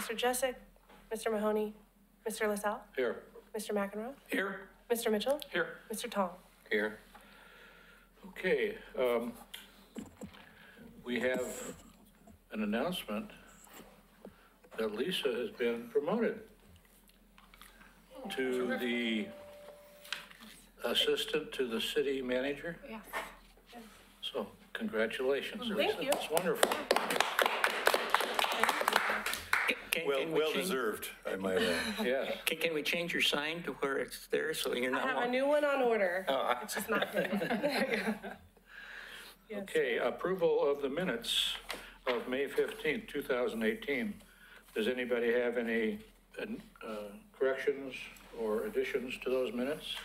Mr. Jessic, Mr. Mahoney, Mr. LaSalle. Here. Mr. McEnroe. Here. Mr. Mitchell. Here. Mr. Tong. Here. Okay. We have an announcement that Lisa has been promoted to the assistant to the city manager. Yeah. So congratulations, Lisa. Thank you. It's wonderful. Well deserved, I might add. Yeah. Can we change your sign to where it's there so you're not? I have a new one on order. Oh. It's just not good. Yes. Okay, approval of the minutes of May 15th, 2018. Does anybody have any corrections or additions to those minutes?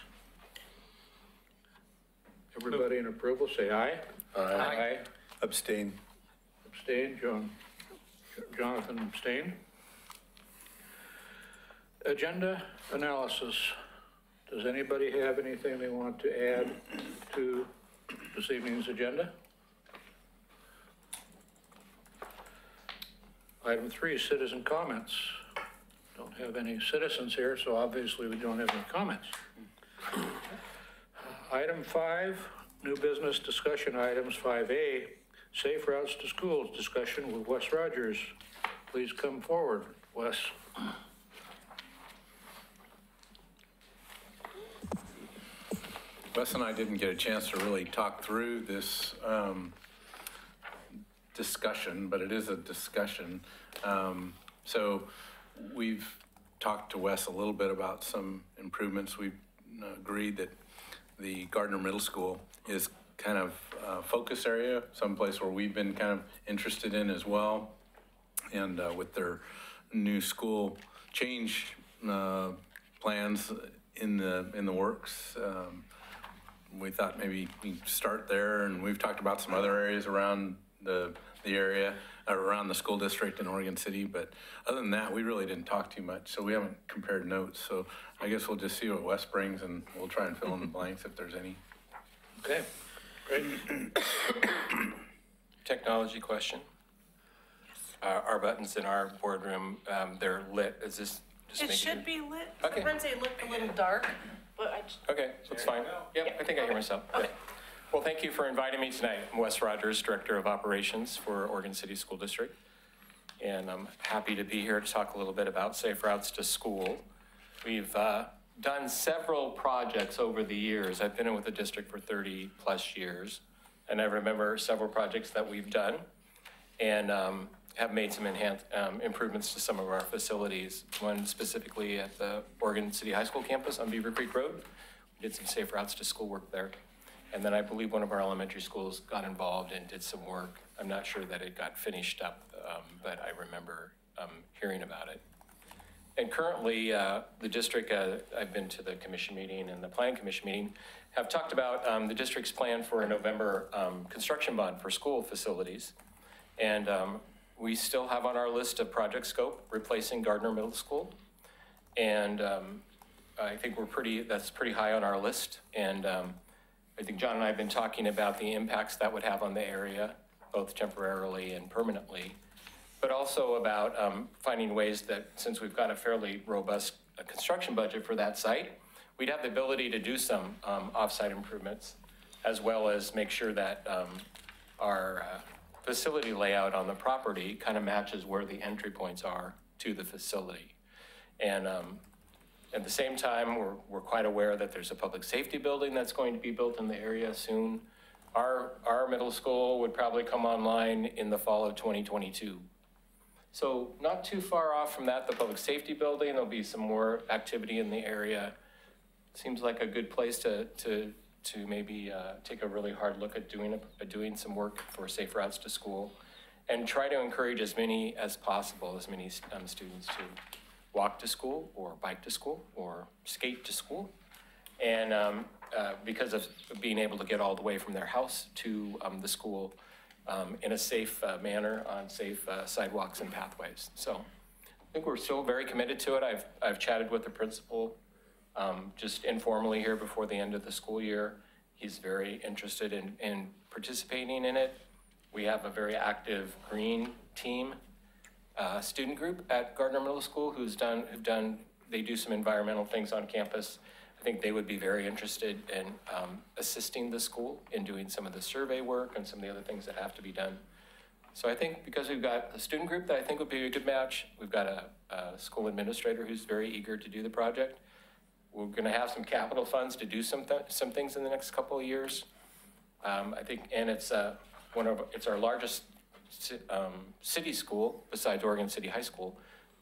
Everybody in approval, say aye. Aye. Aye. Abstain. Abstain. Jonathan abstained. Agenda analysis. Does anybody have anything they want to add to this evening's agenda? Item 3, citizen comments. Don't have any citizens here, so obviously we don't have any comments. Item 5, new business discussion items. 5A, safe routes to schools discussion with Wes Rogers. Please come forward, Wes. Wes and I didn't get a chance to really talk through this discussion, but it is a discussion. So we've talked to Wes a little bit about some improvements. We've agreed that the Gardner Middle School is kind of a focus area, someplace where we've been kind of interested in as well. And with their new school change plans in the works, we thought maybe we'd start there, and we've talked about some other areas around the area, around the school district in Oregon City, but other than that, we really didn't talk too much, so we haven't compared notes. So I guess we'll just see what Wes brings, and we'll try and fill in the blanks if there's any. Okay, great. Technology question. Our buttons in our boardroom, they're lit. Is this just It making should be lit. Okay. Sometimes they look a little dark, but I just. Okay, that's fine. Yep, I think I hear myself. Okay. Good. Well, thank you for inviting me tonight. I'm Wes Rogers, Director of Operations for Oregon City School District. And I'm happy to be here to talk a little bit about safe routes to school. We've done several projects over the years. I've been with the district for 30 plus years, and I remember several projects that we've done and have made some improvements to some of our facilities. One specifically at the Oregon City High School campus on Beaver Creek Road. We did some safe routes to school work there. And then I believe one of our elementary schools got involved and did some work. I'm not sure that it got finished up, but I remember hearing about it. And currently, the district, I've been to the commission meeting and the planning commission meeting, have talked about the district's plan for a November construction bond for school facilities. And we still have on our list of project scope replacing Gardner Middle School. And I think that's pretty high on our list. And I think John and I have been talking about the impacts that would have on the area, both temporarily and permanently, but also about finding ways that, since we've got a fairly robust construction budget for that site, we'd have the ability to do some off-site improvements, as well as make sure that our facility layout on the property kind of matches where the entry points are to the facility. And at the same time, we're quite aware that there's a public safety building that's going to be built in the area soon. Our middle school would probably come online in the fall of 2022. So not too far off from that, the public safety building, there'll be some more activity in the area. Seems like a good place to maybe take a really hard look at doing some work for safe routes to school, and try to encourage as many as possible, as many students to walk to school or bike to school or skate to school. And because of being able to get all the way from their house to the school in a safe manner on safe sidewalks and pathways. So I think we're still very committed to it. I've chatted with the principal just informally here before the end of the school year. He's very interested in participating in it. We have a very active green team student group at Gardner Middle School they do some environmental things on campus. I think they would be very interested in assisting the school in doing some of the survey work and some of the other things that have to be done. So I think because we've got a student group that I think would be a good match, we've got a school administrator who's very eager to do the project. We're gonna have some capital funds to do some things in the next couple of years. I think, and it's our largest city school besides Oregon City High School,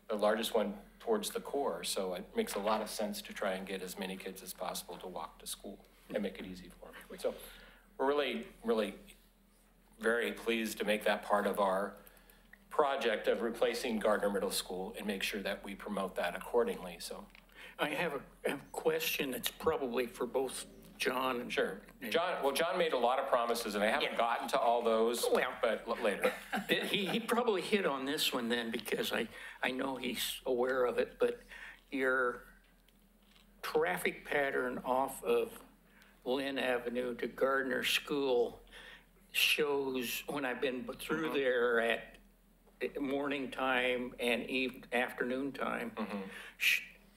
the largest one towards the core. So it makes a lot of sense to try and get as many kids as possible to walk to school and make it easy for them. So we're really, really very pleased to make that part of our project of replacing Gardner Middle School and make sure that we promote that accordingly. So I have a question that's probably for both John and. sure. John made a lot of promises and I haven't gotten to all those, but later. He probably hit on this one then because I know he's aware of it, but your traffic pattern off of Lynn Avenue to Gardner School shows when I've been through there at morning time and afternoon time,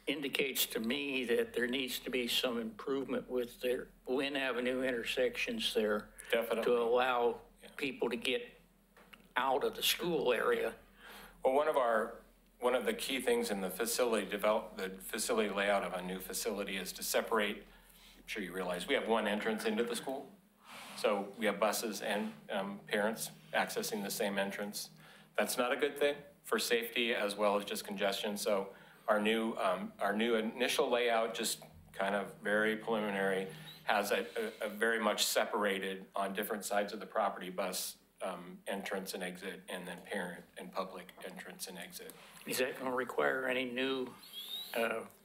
indicates to me that there needs to be some improvement with their Lynn Avenue intersections there. Definitely. To allow people to get out of the school area. Well, one of the key things in the facility layout of a new facility is to separate. I'm sure you realize we have one entrance into the school. So we have buses and parents accessing the same entrance. That's not a good thing for safety as well as just congestion. So our new initial layout, just kind of very preliminary, has a very much separated on different sides of the property bus entrance and exit, and then parent and public entrance and exit. Is that going to require any new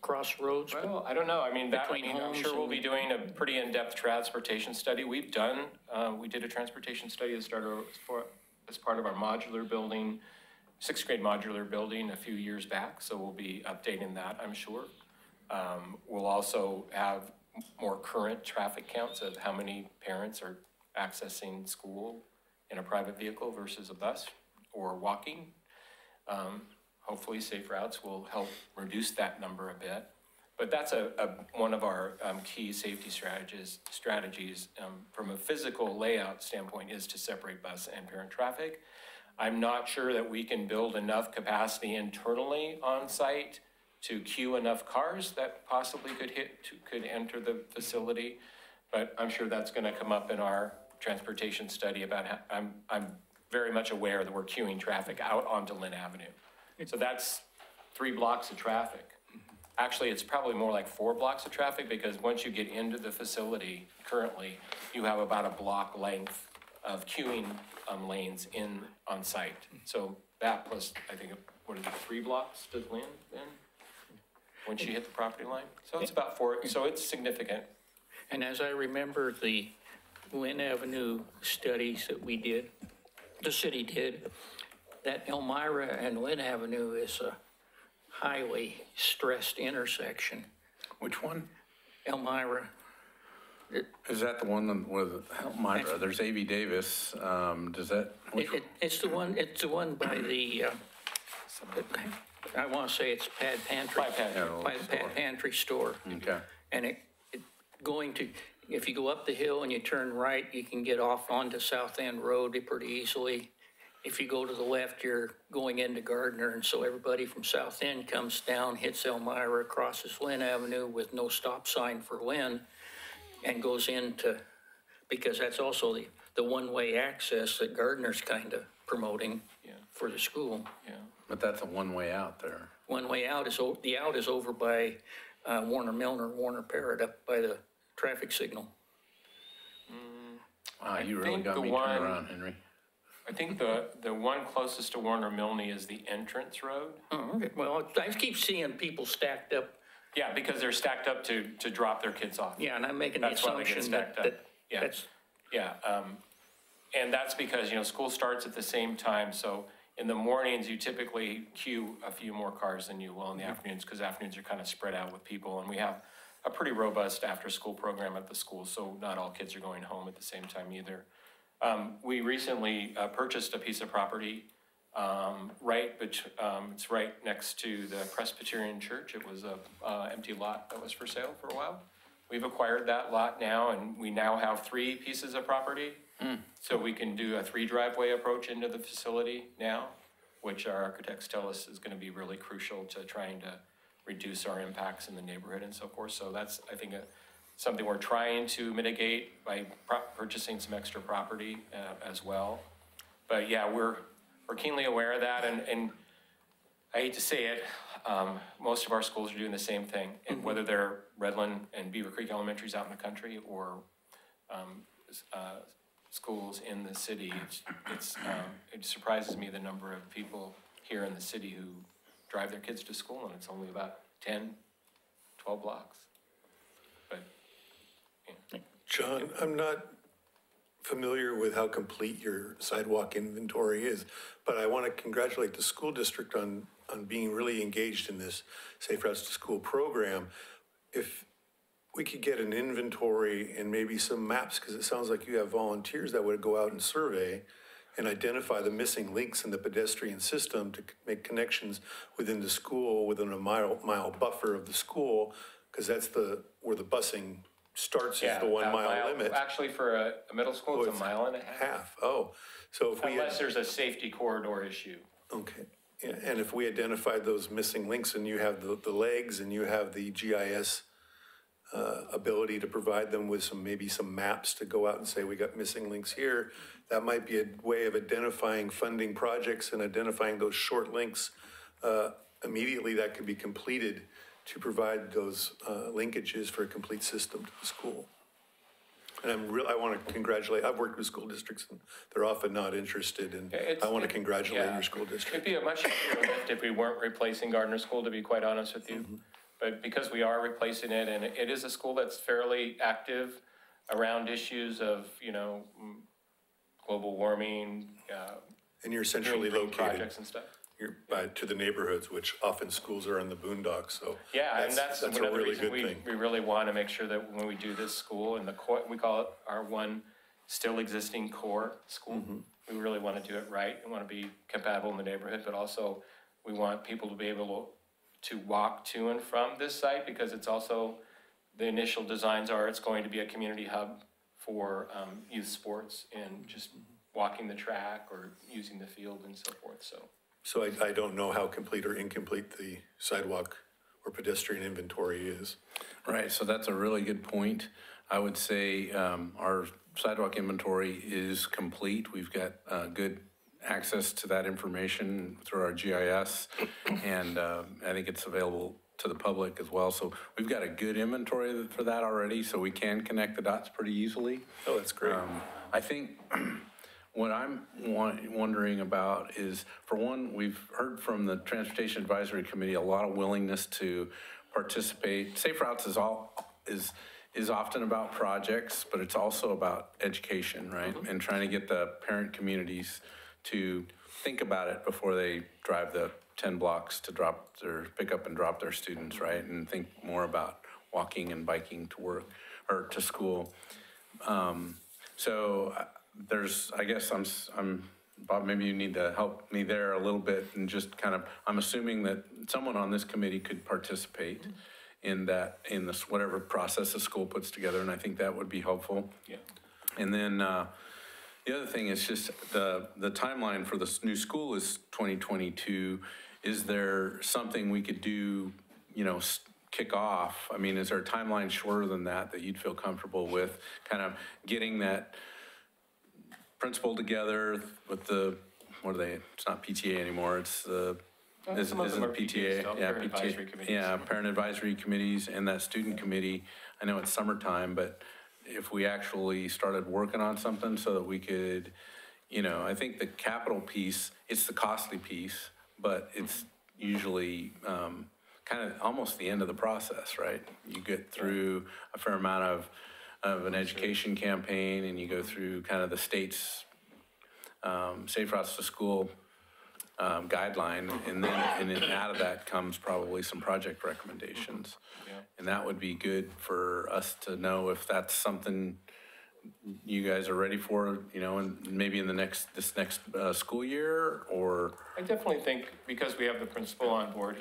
crossroads? Well, I don't know. I mean, I'm sure we'll be and- doing a pretty in-depth transportation study. We did a transportation study that started as part of our modular building, sixth grade modular building a few years back. So we'll be updating that, I'm sure. We'll also have more current traffic counts of how many parents are accessing school in a private vehicle versus a bus or walking. Hopefully Safe Routes will help reduce that number a bit. But that's one of our key safety strategies from a physical layout standpoint is to separate bus and parent traffic. I'm not sure that we can build enough capacity internally on site to queue enough cars that possibly could enter the facility. But I'm sure that's going to come up in our transportation study about how I'm very much aware that we're queuing traffic out onto Lynn Avenue. So that's 3 blocks of traffic. Actually, it's probably more like 4 blocks of traffic because once you get into the facility currently, you have about a block length of queuing lanes on site. So that plus, I think, what is it, 3 blocks does Lynn then? Once you hit the property line? So it's about 4, so it's significant. And as I remember the Lynn Avenue studies that we did, the city did, that Elmira and Lynn Avenue is a highly stressed intersection. Which one? Elmira. Is that the one with Elmira? There's A.V. Davis. Does that? It's the one by the, I want to say it's Pad Pantry. By Pantry. By the Pad Pantry store. Okay. And if you go up the hill and you turn right, you can get off onto South End Road pretty easily. If you go to the left, you're going into Gardner, and so everybody from South End comes down, hits Elmira, crosses Lynn Avenue with no stop sign for Lynn, and goes into, because that's also the one-way access that Gardner's kind of promoting for the school. Yeah. But that's a one-way out there. One way out is, the out is over by Warner Milner, Warner Parrott, up by the traffic signal. Wow, you really think got the me one- turned around, Henry. I think the one closest to Warner Milne is the entrance road. Oh, okay. Well, I keep seeing people stacked up. Yeah, because they're stacked up to drop their kids off. Yeah, and I'm making the That's why they get assumption stacked up. that Yeah. that's, Yeah, and that's because, school starts at the same time, so in the mornings, you typically queue a few more cars than you will in the afternoons, because afternoons are kind of spread out with people, and we have a pretty robust after-school program at the school, so not all kids are going home at the same time either. We recently purchased a piece of property it's right next to the Presbyterian Church. It was a empty lot that was for sale for a while. We've acquired that lot now, and we now have 3 pieces of property. So we can do a 3 driveway approach into the facility now, which our architects tell us is gonna be really crucial to trying to reduce our impacts in the neighborhood and so forth. So that's, I think, something we're trying to mitigate by purchasing some extra property as well. But yeah, we're keenly aware of that, and I hate to say it, most of our schools are doing the same thing, and whether they're Redland and Beaver Creek Elementaries out in the country or schools in the city, it surprises me the number of people here in the city who drive their kids to school, and it's only about 10, 12 blocks. But, yeah. John, I'm not familiar with how complete your sidewalk inventory is, but I want to congratulate the school district on being really engaged in this Safe Routes to School program. If we could get an inventory and maybe some maps, because it sounds like you have volunteers that would go out and survey and identify the missing links in the pedestrian system to make connections within the school, within a mile buffer of the school, because that's where the busing starts, is the 1 mile limit. Actually, for a middle school, it's a mile and a half. Oh, so if we Unless there's a safety corridor issue. Okay, yeah, and if we identified those missing links and you have the legs and you have the GIS ability to provide them with maybe some maps to go out and say, we got missing links here, that might be a way of identifying funding projects and identifying those short links. Immediately that could be completed to provide those linkages for a complete system to the school. And I want to congratulate, I've worked with school districts and they're often not interested, and I want to congratulate your school district. It'd be a much easier lift if we weren't replacing Gardner School, to be quite honest with you. But because we are replacing it, and it is a school that's fairly active around issues of, global warming, And you're centrally green located. projects and stuff. You're to the neighborhoods, which often schools are in the boondocks, so. Yeah, and that's a another really reason good thing. we really want to make sure that when we do this school, and we call it our one still existing core school, we really want to do it right and want to be compatible in the neighborhood, but also we want people to be able to walk to and from this site, because it's also, the initial designs are it's going to be a community hub for youth sports and just walking the track or using the field and so forth, so. So I don't know how complete or incomplete the sidewalk or pedestrian inventory is. Right, so that's a really good point. I would say our sidewalk inventory is complete. We've got good access to that information through our GIS, and I think it's available to the public as well. So we've got a good inventory for that already, so we can connect the dots pretty easily. Oh, that's great. I think what I'm wondering about is, for one, we've heard from the Transportation Advisory Committee a lot of willingness to participate. Safe Routes is often about projects, but it's also about education, right? And trying to get the parent communities to think about it before they drive the 10 blocks to pick up and drop their students, right? And think more about walking and biking to work or to school. So I guess Bob, maybe you need to help me there a little bit, and just kind of, I'm assuming that someone on this committee could participate in this, whatever process the school puts together, and I think that would be helpful. Yeah. And then the other thing is just the timeline for this new school is 2022. Is there something we could do, kick off? I mean, is there a timeline shorter than that you'd feel comfortable with, kind of getting that principal together with it's not PTA anymore, it's isn't PTA, parent advisory committees. Yeah, parent advisory committees and that student committee. I know it's summertime, but if we actually started working on something so that we could, I think the capital piece, it's the costly piece, but it's usually kind of almost the end of the process, right? You get through a fair amount of an education campaign, and you go through kind of the state's Safe Routes to School guideline, and then out of that comes probably some project recommendations. And that would be good for us to know if that's something you guys are ready for, and maybe in this next school year, or? I definitely think, because we have the principal on board,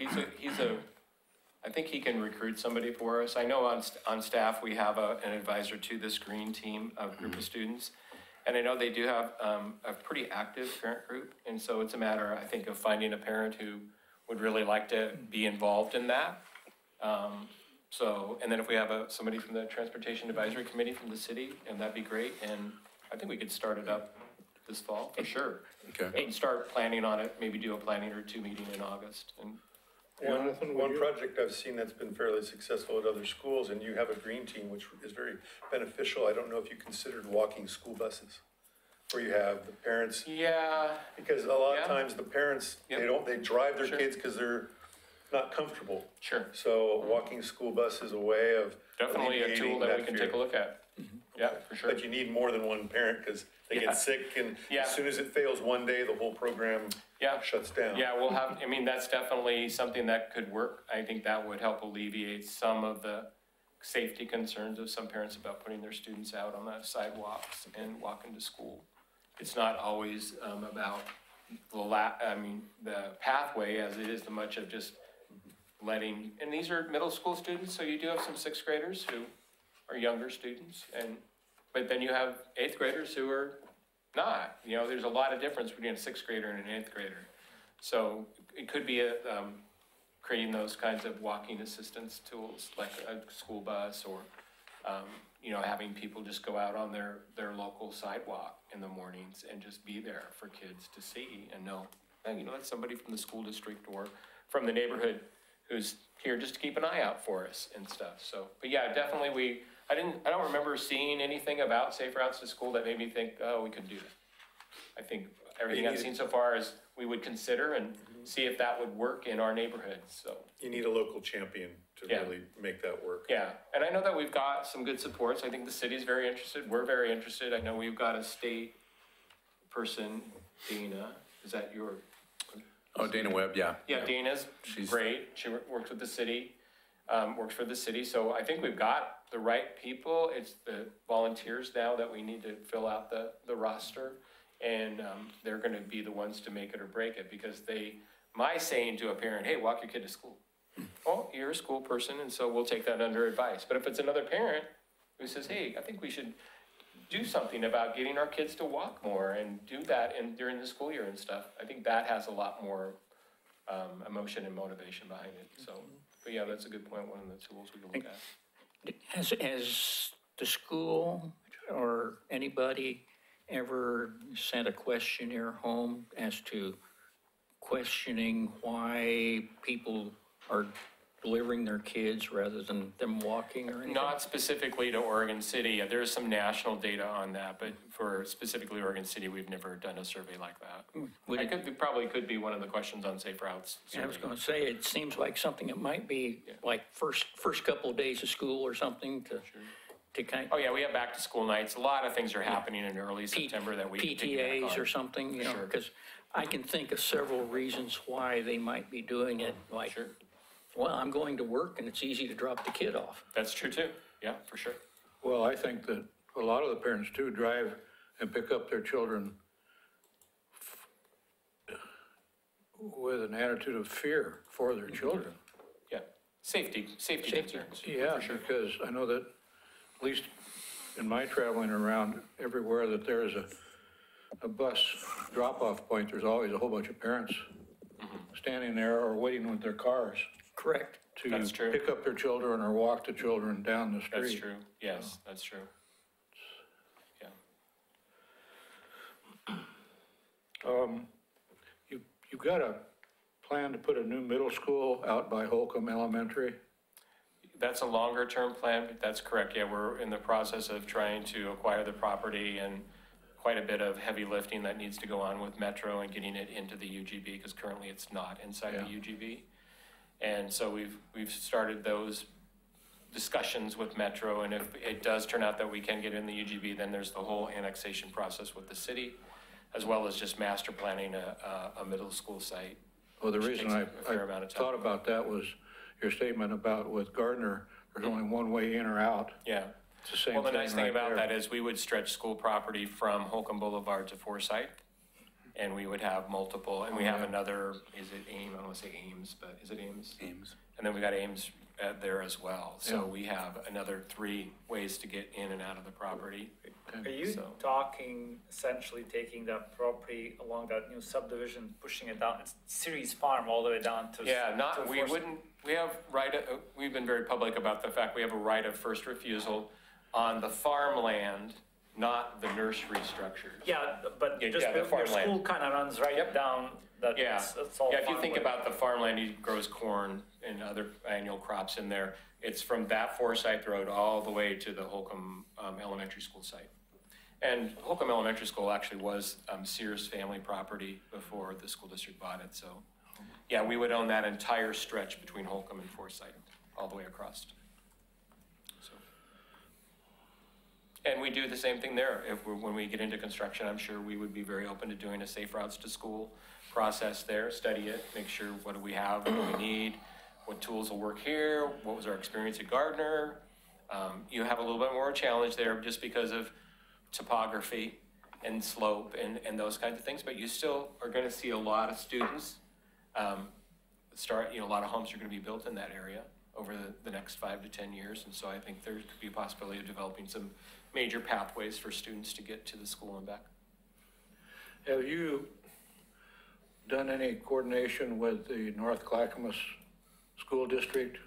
I think he can recruit somebody for us. I know on staff, we have an advisor to this green team, a group of students. And I know they do have a pretty active parent group. And so it's a matter, I think, of finding a parent who would really like to be involved in that. And then if we have somebody from the Transportation Advisory Committee from the city, and that'd be great. And I think we could start it up this fall, for sure. Okay. And start planning on it, maybe do a planning or two meeting in August. And One project I've seen that's been fairly successful at other schools, and you have a green team, which is very beneficial. I don't know if you considered walking school buses, where you have the parents. yeah, Because a lot Yeah. of times the parents, Yep. they drive their Sure. kids because they're not comfortable. sure. So walking school bus is a way of Definitely a tool alleviating that we that can fear. take a look at. Yeah, for sure. But you need more than one parent because they Yeah. get sick, and Yeah. as soon as it fails one day, the whole program Yeah. shuts down. Yeah, we'll have, I mean, that's definitely something that could work. I think that would help alleviate some of the safety concerns of some parents about putting their students out on the sidewalks and walking to school. It's not always about the pathway as it is the much of just letting, and these are middle school students, so you do have some sixth graders who are younger students, but then you have eighth graders who are not. There's a lot of difference between a sixth grader and an eighth grader. So it could be creating those kinds of walking assistance tools, like a school bus, or having people just go out on their local sidewalk in the mornings and just be there for kids to see and know, that's somebody from the school district or from the neighborhood who's here just to keep an eye out for us and stuff. So, but yeah, definitely I don't remember seeing anything about Safe Routes to School that made me think, oh, we could do that. I think everything I've seen so far is we would consider and see if that would work in our neighborhoods, so. You need a local champion to Yeah. really make that work. Yeah, and I know that we've got some good supports. I think the city's very interested. We're very interested. I know we've got a state person, Dana. Is that your? Oh, Dana Webb, yeah. Yeah, Dana's great. She works with the city, works for the city. So I think we've got the right people. It's the volunteers now that we need to fill out the roster. And they're gonna be the ones to make it or break it, because my saying to a parent, hey, walk your kid to school. Well, you're a school person, and so we'll take that under advice. But if it's another parent who says, hey, I think we should do something about getting our kids to walk more and do that during the school year and stuff, I think that has a lot more emotion and motivation behind it. So, but yeah, that's a good point, one of the tools we can look at. Has the school or anybody ever sent a questionnaire home as to questioning why people are delivering their kids rather than them walking or anything? Not specifically to Oregon City. There's some national data on that, but for specifically Oregon City, we've never done a survey like that. Probably could be one of the questions on Safe Routes. I was going to say, it seems like something that might be like first couple of days of school or something to kind Oh yeah, we have back to school nights. A lot of things are happening in early September that we can piggyback PTAs on. or something, Sure. because I can think of several reasons why they might be doing it. Like, Sure. well, I'm going to work and it's easy to drop the kid off. That's true too. Yeah, for sure. Well, I think that a lot of the parents too drive and pick up their children with an attitude of fear for their children. Yeah. Safety concerns. Yeah, because I know that, at least in my traveling around, everywhere that there is a bus drop-off point, there's always a whole bunch of parents standing there or waiting with their cars Correct. to That's true. pick up their children or walk the children down the street. That's true. Yes, that's true. Yeah. You've got a plan to put a new middle school out by Holcomb Elementary? That's a longer term plan, but that's correct. Yeah, we're in the process of trying to acquire the property, and quite a bit of heavy lifting that needs to go on with Metro and getting it into the UGB, because currently it's not inside the UGB. And so we've started those discussions with Metro, and if it does turn out that we can get in the UGB, then there's the whole annexation process with the city, as well as just master planning a middle school site. Well, the which reason takes I a fair amount of time. thought about that was your statement about with Gardner, there's only one way in or out. Yeah, It's the same Well, the thing nice thing right about there. that is we would stretch school property from Holcomb Boulevard to Forsyth, and we would have multiple, and we have another, is it Ames? I don't want to say Ames, but is it Ames? Ames. And then we got Ames there as well. So Yeah. we have another 3 ways to get in and out of the property. Are you So- talking essentially taking that property along that new subdivision, pushing it down, it's Ceres Farm all the way down to? Yeah, to we Forsyth? wouldn't, we have we've been very public about the fact we have a right of first refusal on the farmland, not the nursery structures. Yeah, but Yeah, just yeah, the your farmland. school kind of runs right Yep. down that, Yeah, it's all yeah, if you think farmland. about the farmland, he grows corn and other annual crops in there. It's from that Forsyth Road all the way to the Holcomb Elementary School site. And Holcomb Elementary School actually was Sears family property before the school district bought it, so. Yeah, we would own that entire stretch between Holcomb and Forsyth, all the way across. So. And we do the same thing there. When we get into construction, I'm sure we would be very open to doing a safe routes to school process there, study it, make sure what do we have, what do we need, what tools will work here, what was our experience at Gardner. You have a little bit more challenge there just because of topography and slope and those kinds of things, but you still are gonna see a lot of students a lot of homes are gonna be built in that area over the next 5 to 10 years. And so I think there could be a possibility of developing some major pathways for students to get to the school and back. Have you done any coordination with the North Clackamas School District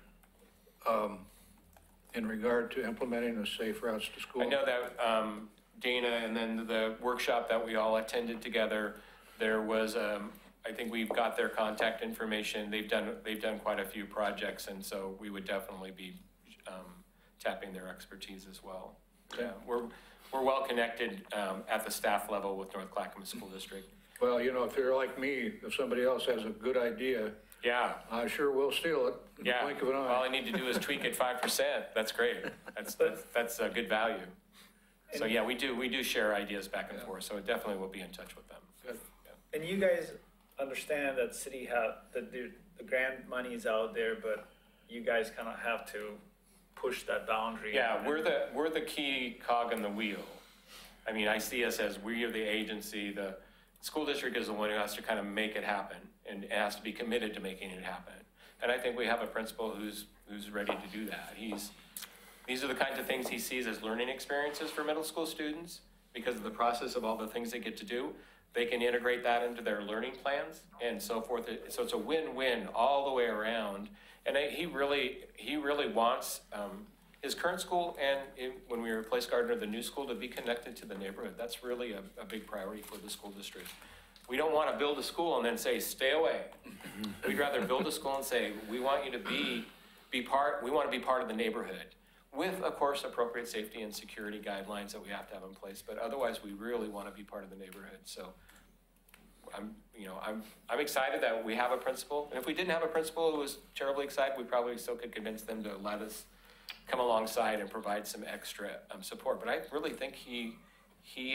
in regard to implementing the safe routes to school? I know that Dana and then the workshop that we all attended together, there was, I think we've got their contact information. They've done quite a few projects, and so we would definitely be tapping their expertise as well. Yeah, we're well connected at the staff level with North Clackamas School District. Well, you know, if you're like me, if somebody else has a good idea, Yeah, I sure will steal it in the yeah. blink of an All I eye. need to do is tweak it 5%. That's great. That's a good value. So yeah, we do share ideas back and forth. So it definitely will be in touch with them. Good. And you guys understand that city that the grant money is out there, but you guys kind of have to push that boundary. Yeah, we're the key cog in the wheel. I mean, I see us as we are the agency. The school district is the one who has to kind of make it happen and has to be committed to making it happen. And I think we have a principal who's ready to do that. These are the kinds of things he sees as learning experiences for middle school students because of the process of all the things they get to do. They can integrate that into their learning plans and so forth. So it's a win-win all the way around. And he really wants his current school and when we replace Gardner, the new school, to be connected to the neighborhood. That's really a big priority for the school district. We don't want to build a school and then say, stay away. We'd rather build a school and say, we want you to be part of the neighborhood with, of course, appropriate safety and security guidelines that we have to have in place. But otherwise, we really want to be part of the neighborhood. So I'm excited that we have a principal. And if we didn't have a principal who was terribly excited, we probably still could convince them to let us come alongside and provide some extra support. But I really think he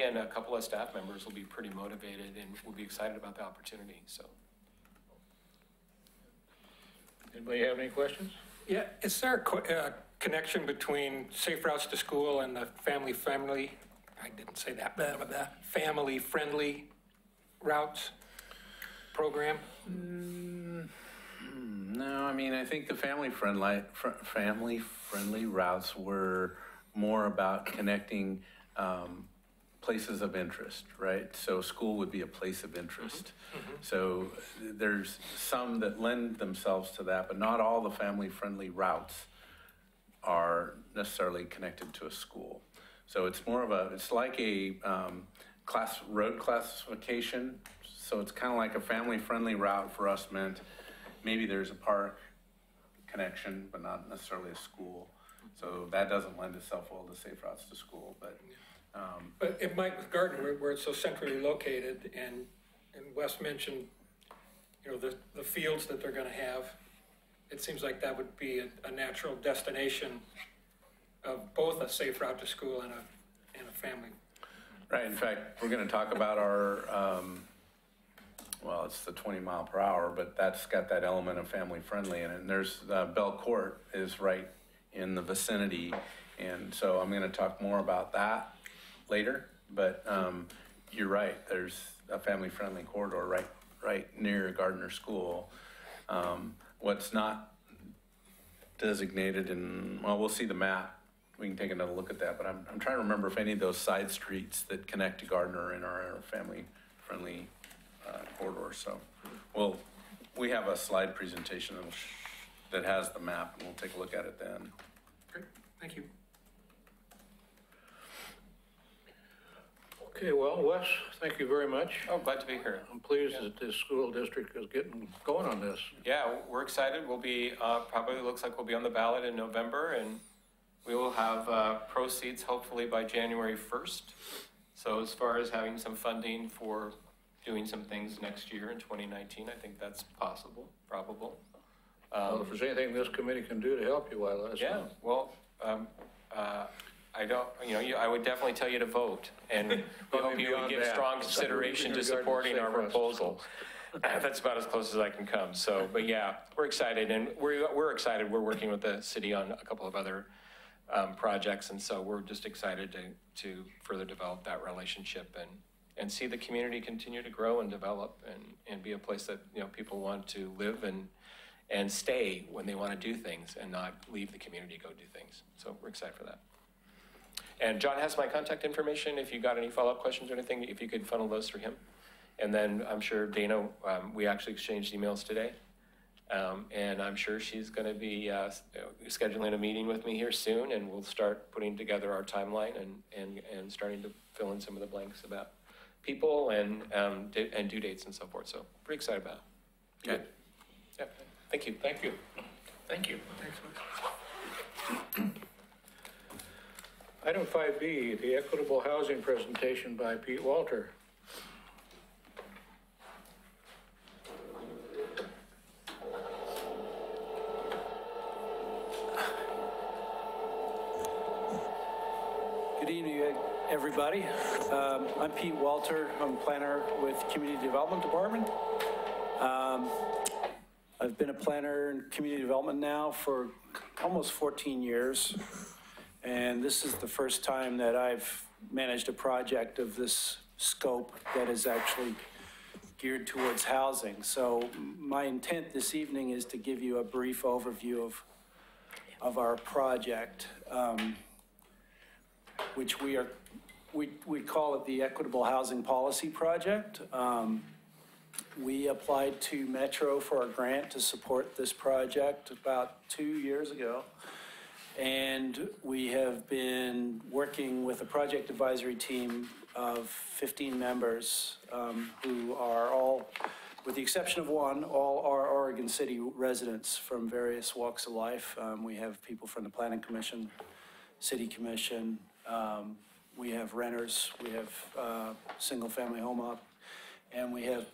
and a couple of staff members will be pretty motivated and will be excited about the opportunity. So. Anybody have any questions? Yeah, is there a connection between safe routes to school and the family-friendly routes program? No, I mean, I think the family-friendly routes were more about connecting places of interest, right? So school would be a place of interest. So there's some that lend themselves to that, but not all the family-friendly routes are necessarily connected to a school. So it's more of it's like a road classification. So it's kind of like a family-friendly route for us meant maybe there's a park connection, but not necessarily a school. So that doesn't lend itself well to safe routes to school, but. But it might with Gardner, where it's so centrally located, and Wes mentioned, the fields that they're gonna have. It seems like that would be a natural destination of both a safe route to school and a family. Right, in fact, we're gonna talk about our, it's the 20 mile per hour, but that's got that element of family friendly in it. And there's, Bell Court is right in the vicinity. And so I'm going to talk more about that later, but you're right, there's a family-friendly corridor right near Gardner School. What's not designated in, well, we'll see the map. We can take another look at that, but I'm trying to remember if any of those side streets that connect to Gardner and are family-friendly corridors. So, well, we have a slide presentation that has the map, and we'll take a look at it then. Great, thank you. Okay, well, Wes, thank you very much. Oh, glad to be here. I'm pleased that this school district is getting going on this. Yeah, we're excited. We'll be, probably looks like we'll be on the ballot in November, and we will have proceeds hopefully by January 1st. So as far as having some funding for doing some things next year in 2019, I think that's possible, probable. Well, if there's anything this committee can do to help you, why, let us know. Yeah, well, I don't, I would definitely tell you to vote, and we hope you would give strong consideration to supporting our proposal. That's about as close as I can come. So, but yeah, we're excited, and we're excited. We're working with the city on a couple of other projects, and so we're just excited to further develop that relationship and see the community continue to grow and develop and be a place that people want to live and stay when they want to do things and not leave the community to go do things. So we're excited for that. And John has my contact information. If you got any follow-up questions or anything, if you could funnel those through him. And then I'm sure Dana, we actually exchanged emails today. And I'm sure she's going to be scheduling a meeting with me here soon, and we'll start putting together our timeline and starting to fill in some of the blanks about people and due dates and so forth. So pretty excited about it. Okay. Yeah. Thank you. Thank you. Thank you. Item 5B, the equitable housing presentation by Pete Walter. Good evening, everybody. I'm Pete Walter. I'm a planner with Community Development Department. I've been a planner in community development now for almost 14 years. And this is the first time that I've managed a project of this scope that is actually geared towards housing. So my intent this evening is to give you a brief overview of our project, which we call it the Equitable Housing Policy Project. We applied to Metro for a grant to support this project about 2 years ago. And we have been working with a project advisory team of 15 members who are all, with the exception of one, all are Oregon City residents from various walks of life. We have people from the Planning Commission, City Commission, we have renters, we have single-family home up, and we have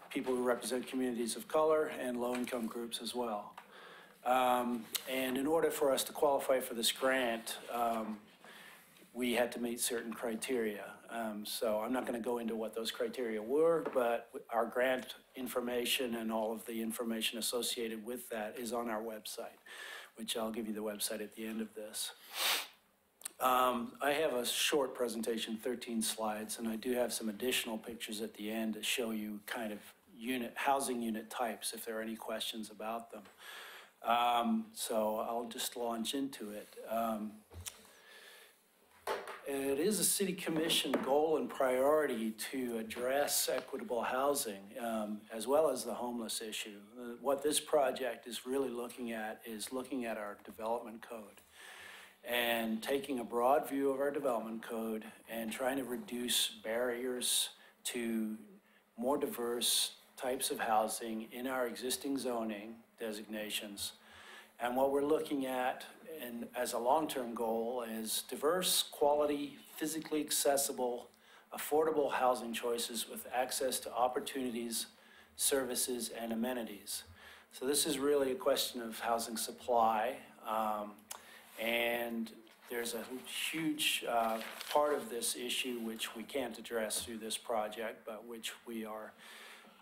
people who represent communities of color and low-income groups as well. And in order for us to qualify for this grant, we had to meet certain criteria. So I'm not going to go into what those criteria were, but our grant information and all of the information associated with that is on our website, which I'll give you the website at the end of this. I have a short presentation, 13 slides, and I do have some additional pictures at the end to show you kind of housing unit types if there are any questions about them. So I'll just launch into it. It is a city commission goal and priority to address equitable housing as well as the homeless issue. What this project is really looking at is looking at our development code and taking a broad view of our development code and trying to reduce barriers to more diverse types of housing in our existing zoning designations. And what we're looking at as a long-term goal is diverse, quality, physically accessible, affordable housing choices with access to opportunities, services, and amenities. So this is really a question of housing supply. And there's a huge part of this issue which we can't address through this project, but which we are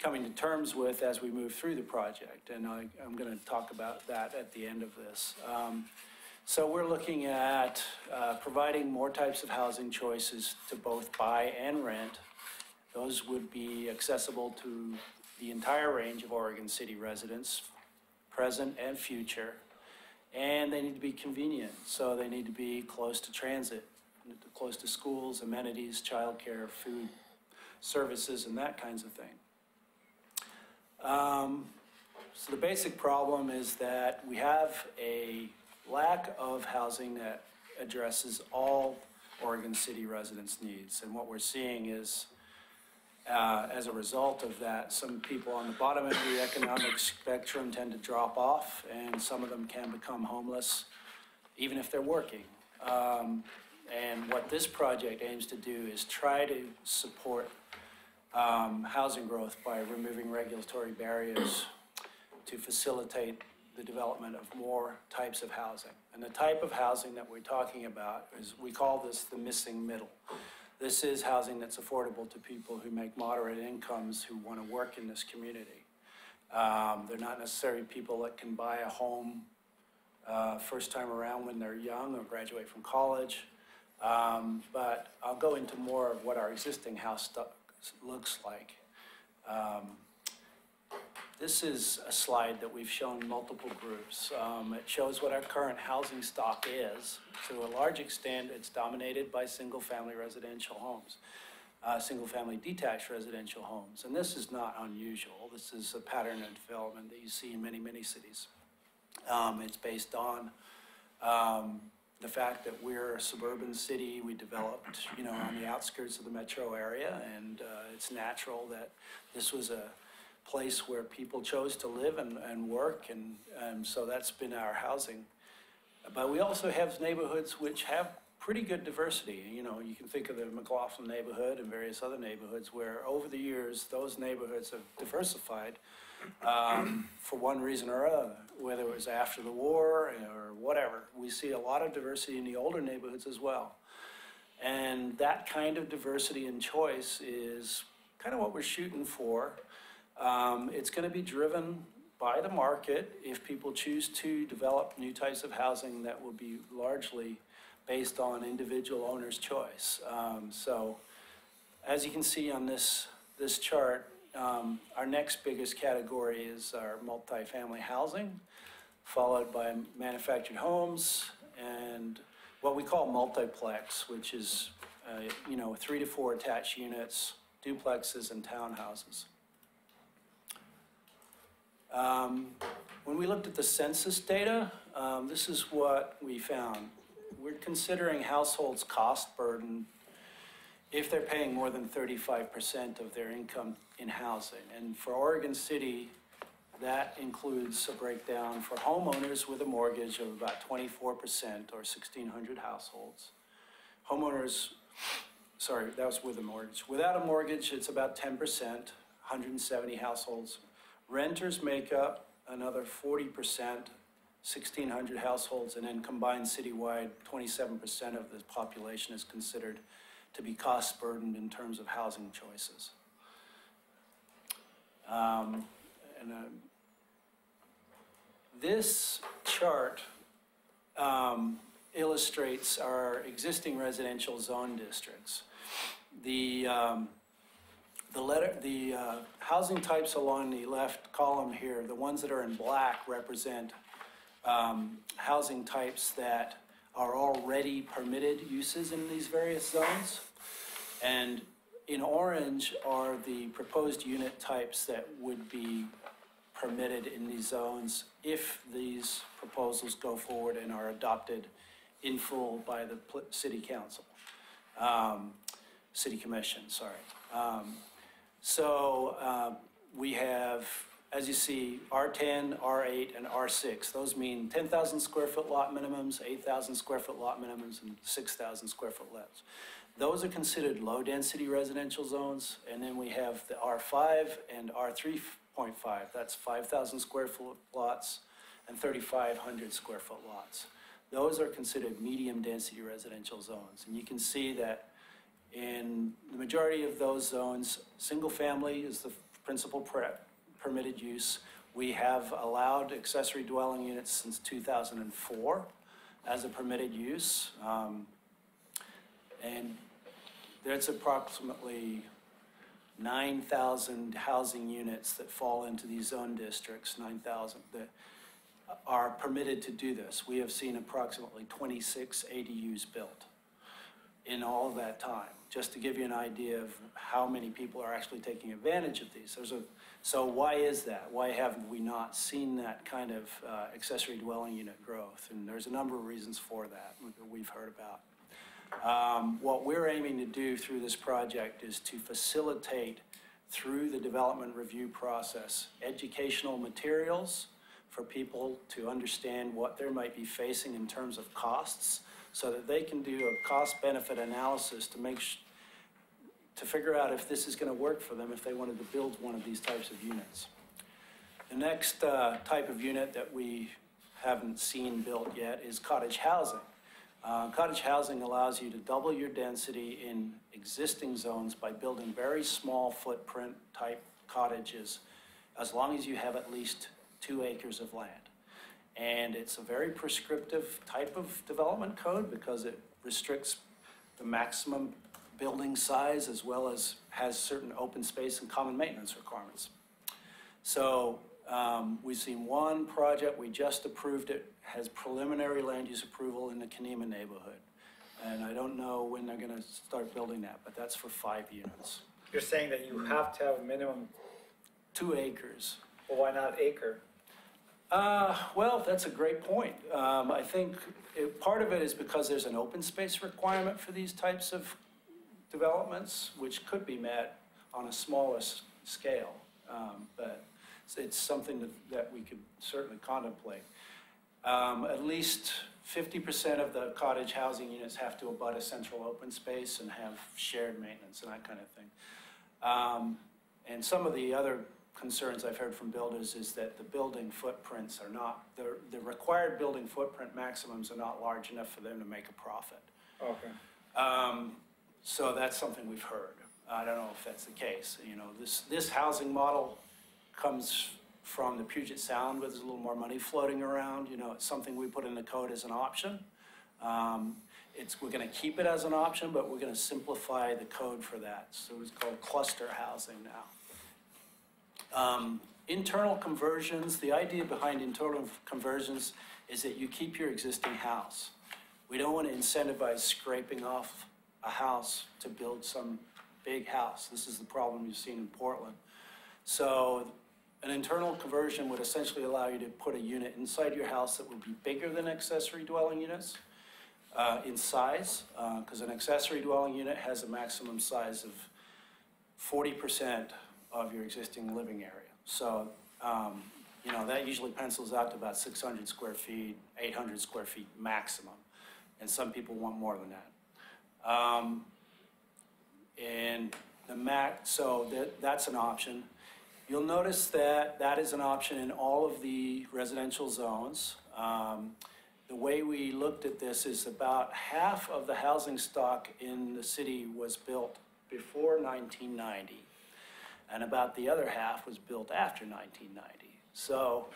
coming to terms with as we move through the project. And I'm going to talk about that at the end of this. So we're looking at providing more types of housing choices to both buy and rent. Those would be accessible to the entire range of Oregon City residents, present and future. And they need to be convenient, so they need to be close to transit, close to schools, amenities, childcare, food, services, and that kinds of thing. So the basic problem is that we have a lack of housing that addresses all Oregon City residents' needs. And what we're seeing is, as a result of that, some people on the bottom end of the economic spectrum tend to drop off, and some of them can become homeless, even if they're working. And what this project aims to do is try to support housing growth by removing regulatory barriers to facilitate the development of more types of housing. And the type of housing that we're talking about is, we call this the missing middle. This is housing that's affordable to people who make moderate incomes who want to work in this community. They're not necessarily people that can buy a home first time around when they're young or graduate from college. But I'll go into more of what our existing house stock looks like. This is a slide that we've shown multiple groups. It shows what our current housing stock is. To a large extent, it's dominated by single-family residential homes, single-family detached residential homes. And this is not unusual. This is a pattern of development that you see in many, many cities. It's based on the fact that we're a suburban city. We developed, on the outskirts of the metro area, and it's natural that this was a place where people chose to live and work, and so that's been our housing. But we also have neighborhoods which have pretty good diversity. You can think of the McLaughlin neighborhood and various other neighborhoods where over the years those neighborhoods have diversified for one reason or other, whether it was after the war or whatever. We see a lot of diversity in the older neighborhoods as well. And that kind of diversity and choice is kind of what we're shooting for. It's going to be driven by the market if people choose to develop new types of housing that will be largely based on individual owner's choice. So as you can see on this chart, our next biggest category is our multifamily housing, followed by manufactured homes and what we call multiplex, which is 3 to 4 attached units, duplexes, and townhouses. When we looked at the census data, this is what we found. We're considering households' cost burden if they're paying more than 35% of their income in housing. And for Oregon City, that includes a breakdown for homeowners with a mortgage of about 24%, or 1,600 households. That was with a mortgage. Without a mortgage, it's about 10%, 170 households. Renters make up another 40%, 1,600 households, and then combined citywide, 27% of the population is considered to be cost burdened in terms of housing choices. This chart illustrates our existing residential zone districts. The housing types along the left column here, the ones that are in black represent housing types that are already permitted uses in these various zones. And in orange are the proposed unit types that would be permitted in these zones if these proposals go forward and are adopted in full by the city council, city commission, sorry. We have, as you see, R10, R8, and R6. Those mean 10,000 square foot lot minimums, 8,000 square foot lot minimums, and 6,000 square foot lots. Those are considered low density residential zones. And then we have the R5 and R3.5. That's 5,000 square foot lots and 3,500 square foot lots. Those are considered medium density residential zones. And you can see that in the majority of those zones, single family is the principal permitted use. We have allowed accessory dwelling units since 2004. as a permitted use. And there's approximately 9,000 housing units that fall into these zone districts, 9,000 that are permitted to do this. We have seen approximately 26 ADUs built in all of that time, just to give you an idea of how many people are actually taking advantage of these. So why is that? Why haven't we not seen that kind of accessory dwelling unit growth? And there's a number of reasons for that we've heard about. What we're aiming to do through this project is to facilitate, through the development review process, educational materials for people to understand what they might be facing in terms of costs, so that they can do a cost-benefit analysis to figure out if this is going to work for them if they wanted to build one of these types of units. The next type of unit that we haven't seen built yet is cottage housing. Cottage housing allows you to double your density in existing zones by building very small footprint type cottages, as long as you have at least 2 acres of land. And it's a very prescriptive type of development code because it restricts the maximum building size as well as has certain open space and common maintenance requirements. So we've seen one project, we just approved it, has preliminary land use approval in the Kenema neighborhood. And I don't know when they're gonna start building that, but that's for 5 units. You're saying that you have to have a minimum, 2 acres. well, why not acre? Well, that's a great point. I think part of it is because there's an open space requirement for these types of developments, which could be met on a smaller scale. But it's something that we could certainly contemplate. At least 50% of the cottage housing units have to abut a central open space and have shared maintenance and that kind of thing. And some of the other concerns I've heard from builders is that the building footprints are not, the required building footprint maximums are not large enough for them to make a profit. Okay. So that's something we've heard. I don't know if that's the case. You know, this housing model comes from the Puget Sound, where there's a little more money floating around. You know, it's something we put in the code as an option. We're going to keep it as an option, but we're going to simplify the code for that. So it's called cluster housing now. Internal conversions, the idea behind internal conversions is that you keep your existing house. We don't want to incentivize scraping off a house to build some big house. This is the problem you've seen in Portland. So an internal conversion would essentially allow you to put a unit inside your house that would be bigger than accessory dwelling units in size, because an accessory dwelling unit has a maximum size of 40% of your existing living area. So, you know, that usually pencils out to about 600 square feet, 800 square feet maximum. And some people want more than that. And so that's an option. You'll notice that that is an option in all of the residential zones. The way we looked at this is about half of the housing stock in the city was built before 1990. And about the other half was built after 1990. So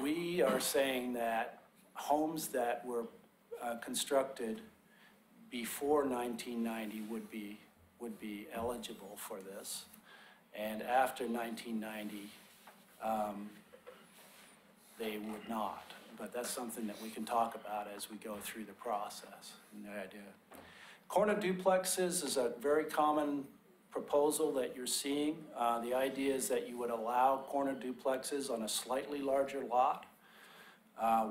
we are saying that homes that were constructed before 1990 would be eligible for this, and after 1990 they would not. But that's something that we can talk about as we go through the process. And the idea, corner duplexes is a very common proposal that you're seeing. The idea is that you would allow corner duplexes on a slightly larger lot.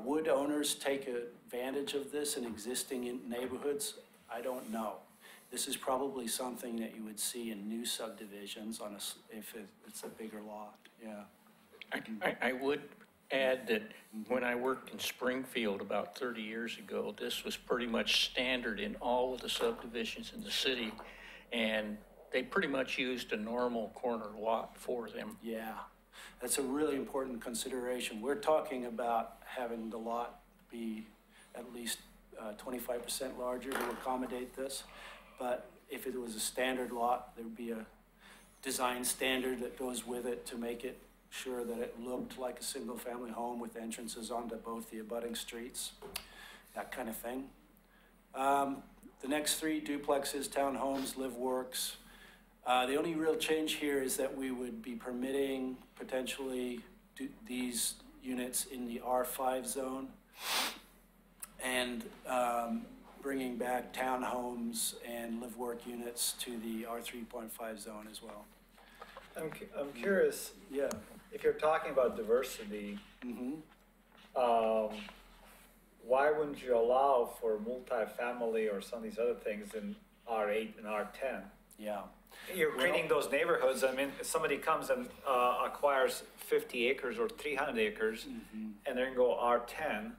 Would owners take advantage of this in existing neighborhoods? I don't know. This is probably something that you would see in new subdivisions if it's a bigger lot, yeah. I would add that when I worked in Springfield about 30 years ago, this was pretty much standard in all of the subdivisions in the city, and they pretty much used a normal corner lot for them. Yeah, that's a really important consideration. We're talking about having the lot be at least 25% larger to accommodate this. But if it was a standard lot, there would be a design standard that goes with it to make it sure that it looked like a single-family home with entrances onto both the abutting streets, that kind of thing. The next three duplexes, townhomes, live works. The only real change here is that we would be permitting potentially these units in the R5 zone and bringing back townhomes and live work units to the R3.5 zone as well. I'm curious, Yeah. if you're talking about diversity, why wouldn't you allow for multifamily or some of these other things in R8 and R10? Yeah. You're creating those neighborhoods. I mean, if somebody comes and acquires 50 acres or 300 acres and they're gonna go R10,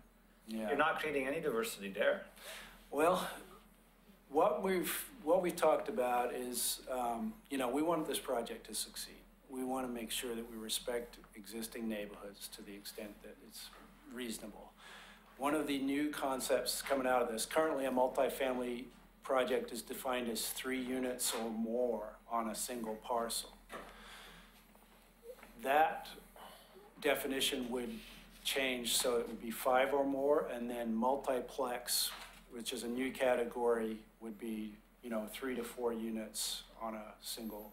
Yeah. you're not creating any diversity there. Well, what we've talked about is, we want this project to succeed. We want to make sure that we respect existing neighborhoods to the extent that it's reasonable. One of the new concepts coming out of this, currently a multifamily project is defined as 3 units or more on a single parcel. That definition would change, so it would be 5 or more, and then multiplex, which is a new category, would be, 3 to 4 units on a single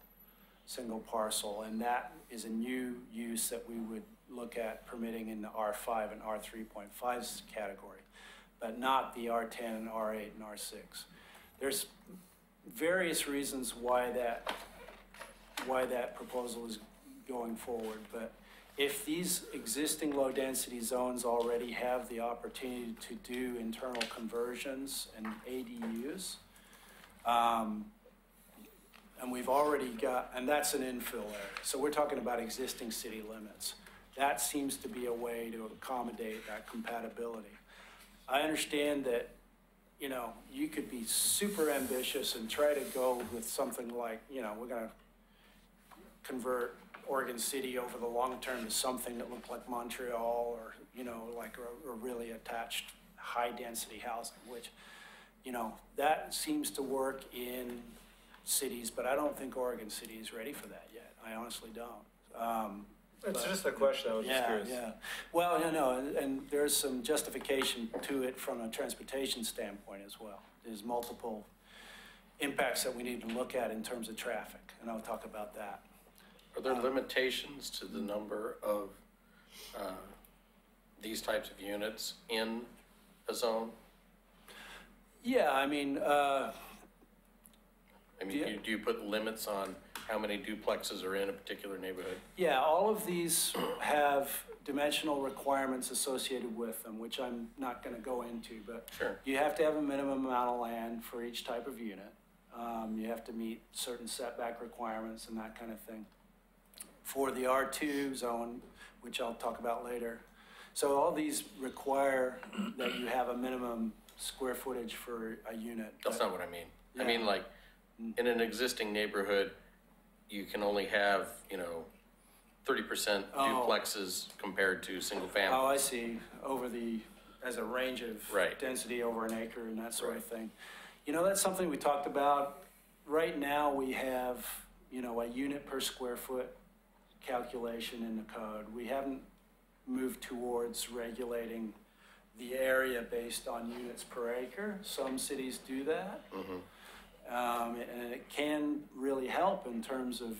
parcel. And that is a new use that we would look at permitting in the R5 and R3.5 category, but not the R10 and R8 and R6. There's various reasons why that proposal is going forward, but if these existing low-density zones already have the opportunity to do internal conversions and ADUs, and we've already got, and that's an infill area, so we're talking about existing city limits. That seems to be a way to accommodate that compatibility. I understand that, you could be super ambitious and try to go with something like, we're gonna convert Oregon City over the long term to something that looked like Montreal or, like a really attached high density housing, which, that seems to work in cities, but I don't think Oregon City is ready for that yet. I honestly don't. It's just a question, I was just curious. Yeah. Well, and there's some justification to it from a transportation standpoint as well. There's multiple impacts that we need to look at in terms of traffic, and I'll talk about that. Are there limitations to the number of these types of units in a zone? Yeah, I mean, do you put limits on how many duplexes are in a particular neighborhood? yeah, all of these have dimensional requirements associated with them, which I'm not going to go into, but Sure. you have to have a minimum amount of land for each type of unit. You have to meet certain setback requirements and that kind of thing. For the R2 zone, which I'll talk about later. So all these require that you have a minimum square footage for a unit. That's not what I mean. Yeah. I mean, like, in an existing neighborhood, you can only have, 30% duplexes compared to single family. Oh, I see, as a range of Right. density over an acre and that sort of thing. That's something we talked about. Right now, we have, a unit per square foot calculation in the code. We haven't moved towards regulating the area based on units per acre. Some cities do that. And it can really help in terms of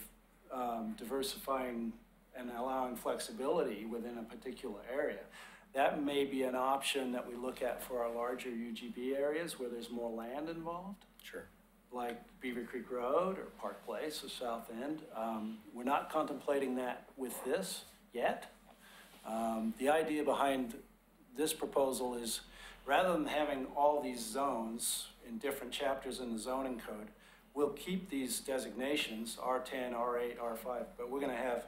diversifying and allowing flexibility within a particular area. That may be an option that we look at for our larger UGB areas where there's more land involved. Sure. Like Beaver Creek Road or Park Place or South End. We're not contemplating that with this yet. The idea behind this proposal is rather than having all these zones in different chapters in the zoning code, we'll keep these designations, R10, R8, R5, but we're gonna have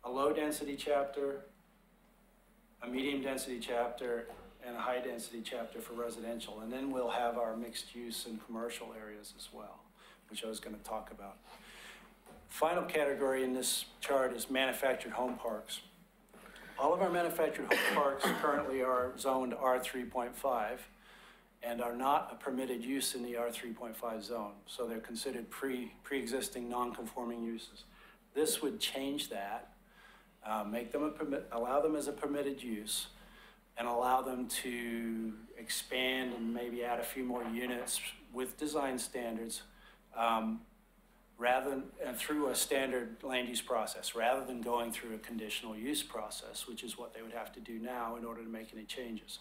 a low density chapter, a medium density chapter, and a high density chapter for residential. And then we'll have our mixed use and commercial areas as well, which I was gonna talk about. Final category in this chart is manufactured home parks. All of our manufactured home parks currently are zoned R3.5 and are not a permitted use in the R3.5 zone. So they're considered pre-existing non-conforming uses. This would change that make them allow them as a permitted use, and allow them to expand and maybe add a few more units with design standards, rather than through a standard land use process, rather than going through a conditional use process, which is what they would have to do now in order to make any changes.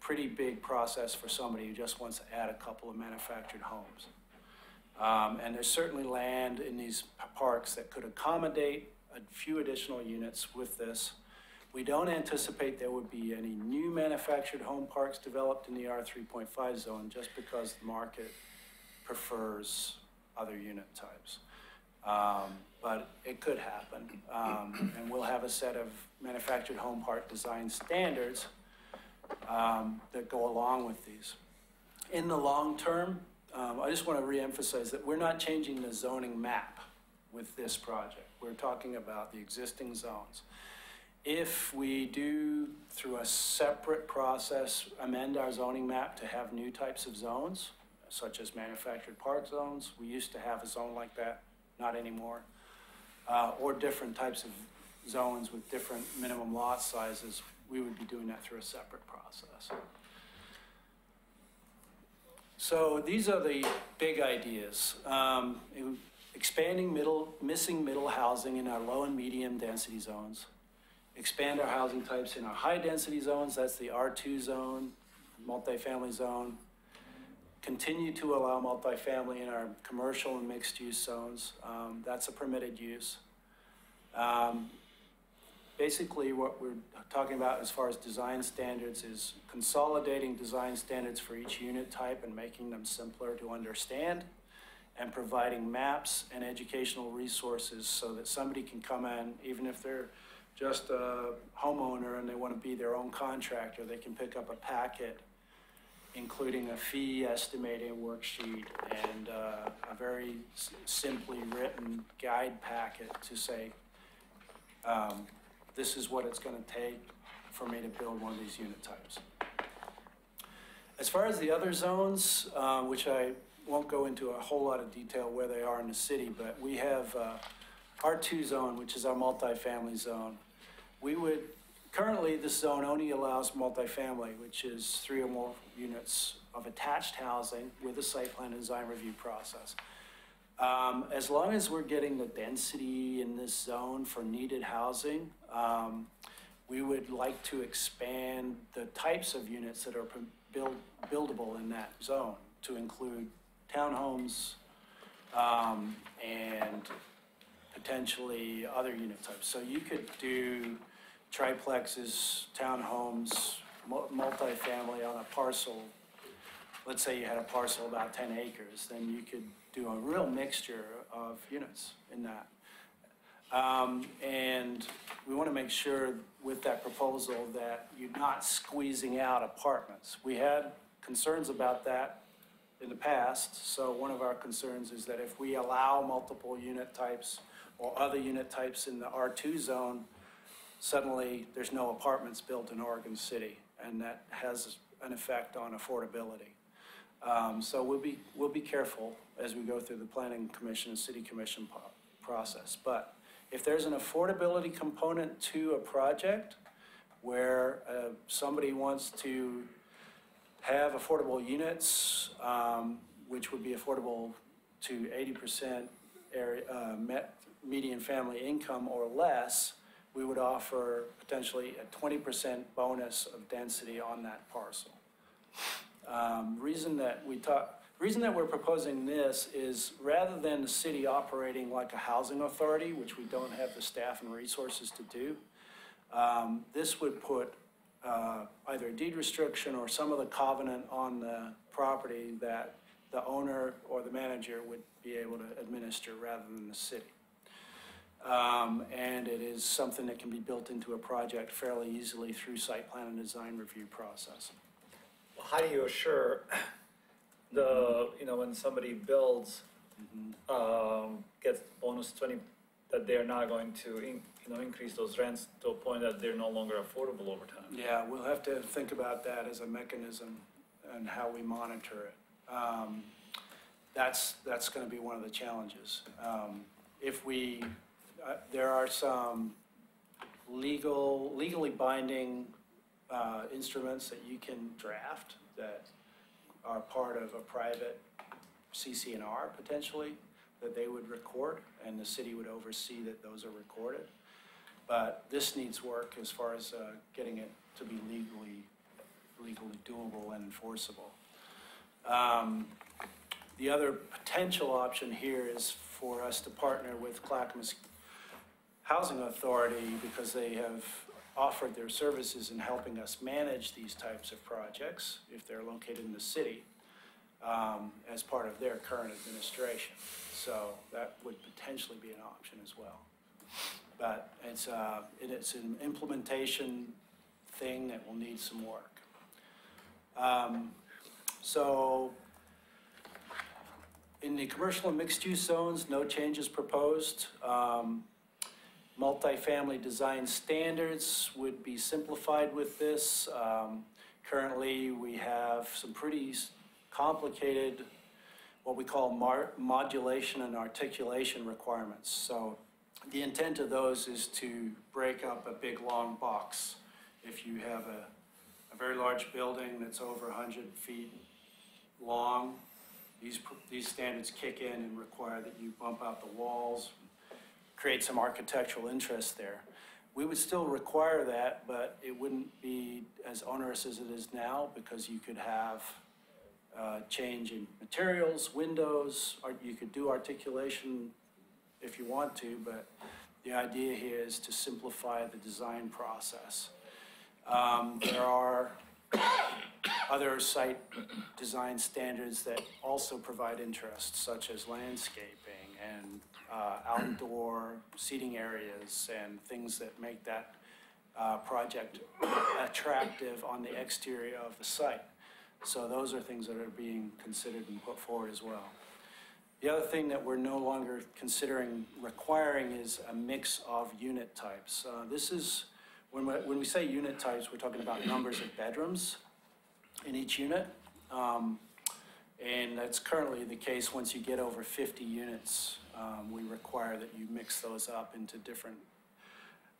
Pretty big process for somebody who just wants to add a couple of manufactured homes. And there's certainly land in these parks that could accommodate a few additional units with this. We don't anticipate there would be any new manufactured home parks developed in the R3.5 zone just because the market prefers other unit types. But it could happen. And we'll have a set of manufactured home park design standards that go along with these. In the long term, I just want to reemphasize that we're not changing the zoning map with this project. We're talking about the existing zones. If we do, through a separate process, amend our zoning map to have new types of zones, such as manufactured park zones, we used to have a zone like that, not anymore, or different types of zones with different minimum lot sizes, we would be doing that through a separate process. So these are the big ideas. Expanding missing middle housing in our low and medium density zones. Expand our housing types in our high density zones, that's the R2 zone, multifamily zone. Continue to allow multifamily in our commercial and mixed use zones. That's a permitted use. Basically what we're talking about as far as design standards is consolidating design standards for each unit type and making them simpler to understand, and providing maps and educational resources so that somebody can come in, even if they're just a homeowner and they want to be their own contractor, they can pick up a packet including a fee estimating worksheet and a very simply written guide packet to say, this is what it's going to take for me to build one of these unit types. As far as the other zones, which I won't go into a whole lot of detail where they are in the city, but we have R2 zone, which is our multifamily zone. Currently this zone only allows multifamily, which is 3 or more units of attached housing with a site plan and design review process. As long as we're getting the density in this zone for needed housing, we would like to expand the types of units that are buildable in that zone to include townhomes and potentially other unit types. So you could do triplexes, townhomes, multifamily on a parcel. Let's say you had a parcel about 10 acres, then you could do a real mixture of units in that. And we want to make sure with that proposal that you're not squeezing out apartments. We had concerns about that in the past. So one of our concerns is that if we allow multiple unit types or other unit types in the R2 zone, suddenly there's no apartments built in Oregon City, and that has an effect on affordability. So we'll be careful as we go through the Planning Commission and City Commission process. But if there's an affordability component to a project where somebody wants to have affordable units, which would be affordable to 80% median family income or less, we would offer potentially a 20% bonus of density on that parcel. Reason that we're proposing this is rather than the city operating like a housing authority, which we don't have the staff and resources to do, this would put either a deed restriction or some of the covenant on the property that the owner or the manager would be able to administer rather than the city. And it is something that can be built into a project fairly easily through site plan and design review process. How do you assure when somebody builds, gets bonus 20, that they're not going to, increase those rents to a point that they're no longer affordable over time? Yeah, we'll have to think about that as a mechanism and how we monitor it. That's going to be one of the challenges. There are some legally binding instruments that you can draft that are part of a private CC&R potentially, that they would record, and the city would oversee that those are recorded. But this needs work as far as getting it to be legally doable and enforceable. The other potential option here is for us to partner with Clackamas Housing Authority, because they have offered their services in helping us manage these types of projects if they're located in the city, as part of their current administration. So that would potentially be an option as well. But it's an implementation thing that will need some work. So in the commercial and mixed-use zones, no changes proposed. Multifamily design standards would be simplified with this. Currently, we have some pretty complicated, what we call modulation and articulation requirements. So the intent of those is to break up a big, long box. If you have a very large building that's over 100 feet long, these standards kick in and require that you bump out the walls, create some architectural interest there. We would still require that, but it wouldn't be as onerous as it is now, because you could have change in materials, windows, or you could do articulation if you want to, but the idea here is to simplify the design process. There are other site design standards that also provide interest, such as landscaping and outdoor seating areas and things that make that project attractive on the exterior of the site. So those are things that are being considered and put forward as well. The other thing that we're no longer considering requiring is a mix of unit types. This is, when we say unit types, we're talking about numbers of bedrooms in each unit. And that's currently the case. Once you get over 50 units, we require that you mix those up into different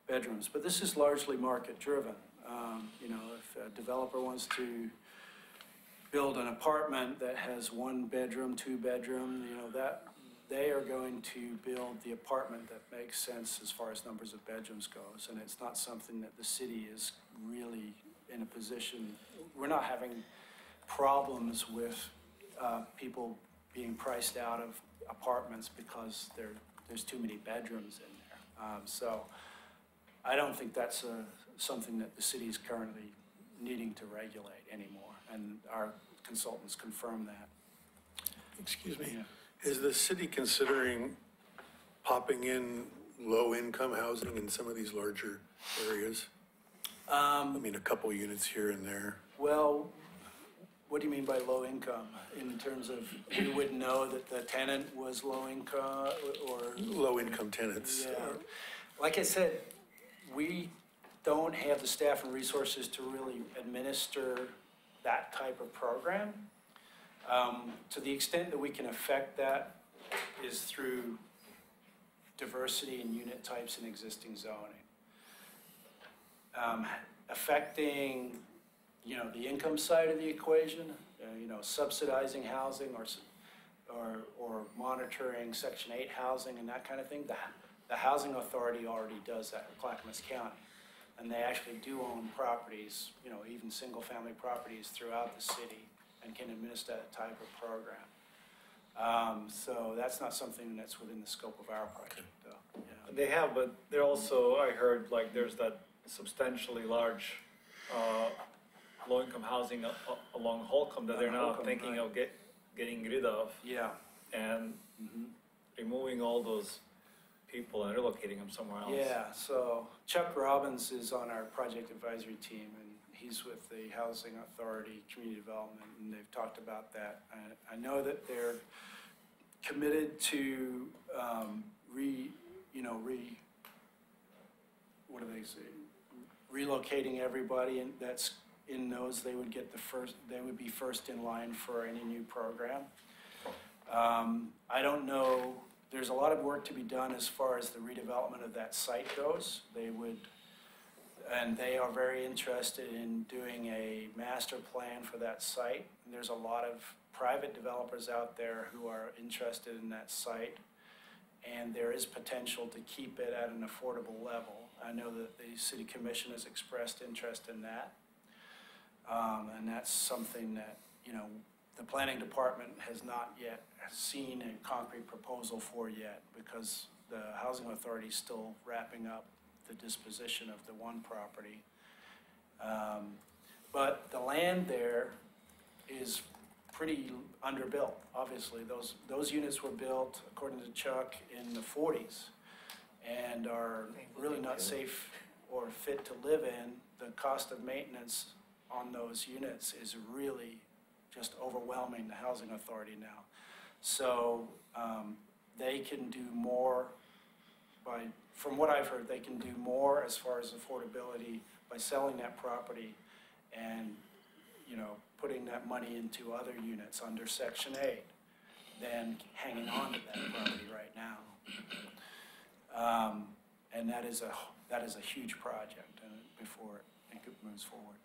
bedrooms. But this is largely market driven. You know, if a developer wants to build an apartment that has 1 bedroom, 2 bedroom, you know, that they are going to build the apartment that makes sense as far as numbers of bedrooms goes. And it's not something that the city is really in a position, we're not having problems with people being priced out of apartments because there's too many bedrooms in there. So I don't think that's something that the city is currently needing to regulate anymore. And our consultants confirm that. Excuse me, Yeah. is the city considering popping in low-income housing in some of these larger areas? I mean, a couple units here and there. Well, what do you mean by low income? In terms of, we would know that the tenant was low income or? Low-income tenants. Yeah. Like I said, we don't have the staff and resources to really administer that type of program. To the extent that we can affect that is through diversity in unit types and existing zoning. Affecting, you know, the income side of the equation, you know, subsidizing housing or monitoring Section 8 housing and that kind of thing. The Housing Authority already does that in Clackamas County. And they actually do own properties, you know, even single-family properties throughout the city, and can administer that type of program. So that's not something that's within the scope of our project, though. Yeah. They have, but they're also, I heard, like, there's that substantially large low-income housing along Holcomb that they're now Holcomb, thinking right. of getting rid of, Yeah. and removing all those people and relocating them somewhere else. Yeah, so Chuck Robbins is on our project advisory team, and he's with the Housing Authority Community Development, and they've talked about that. I know that they're committed to what do they say? Relocating everybody, and that's in those, they would get they would be first in line for any new program. I don't know, there's a lot of work to be done as far as the redevelopment of that site goes. They would And they are very interested in doing a master plan for that site. And there's a lot of private developers out there who are interested in that site. And there is potential to keep it at an affordable level. I know that the city commission has expressed interest in that. And that's something that, you know, the planning department has not yet seen a concrete proposal for yet, because the housing authority is still wrapping up the disposition of the one property. But the land there is pretty underbuilt, obviously. Those units were built, according to Chuck, in the 40s and are really not safe or fit to live in. The cost of maintenance on those units is really just overwhelming the housing authority now. So they can do more from what I've heard, they can do more as far as affordability by selling that property and, you know, putting that money into other units under Section 8 than hanging on to that property right now. And that is a huge project before it moves forward.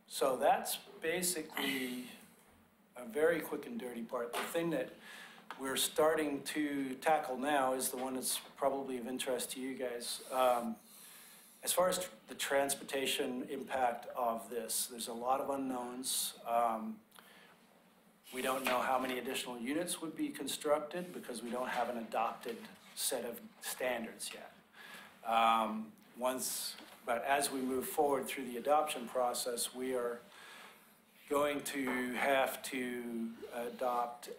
So that's basically a very quick and dirty part. The thing that we're starting to tackle now is the one that's probably of interest to you guys. As far as the transportation impact of this, there's a lot of unknowns. We don't know how many additional units would be constructed because we don't have an adopted set of standards yet. But as we move forward through the adoption process, we are going to have to adopt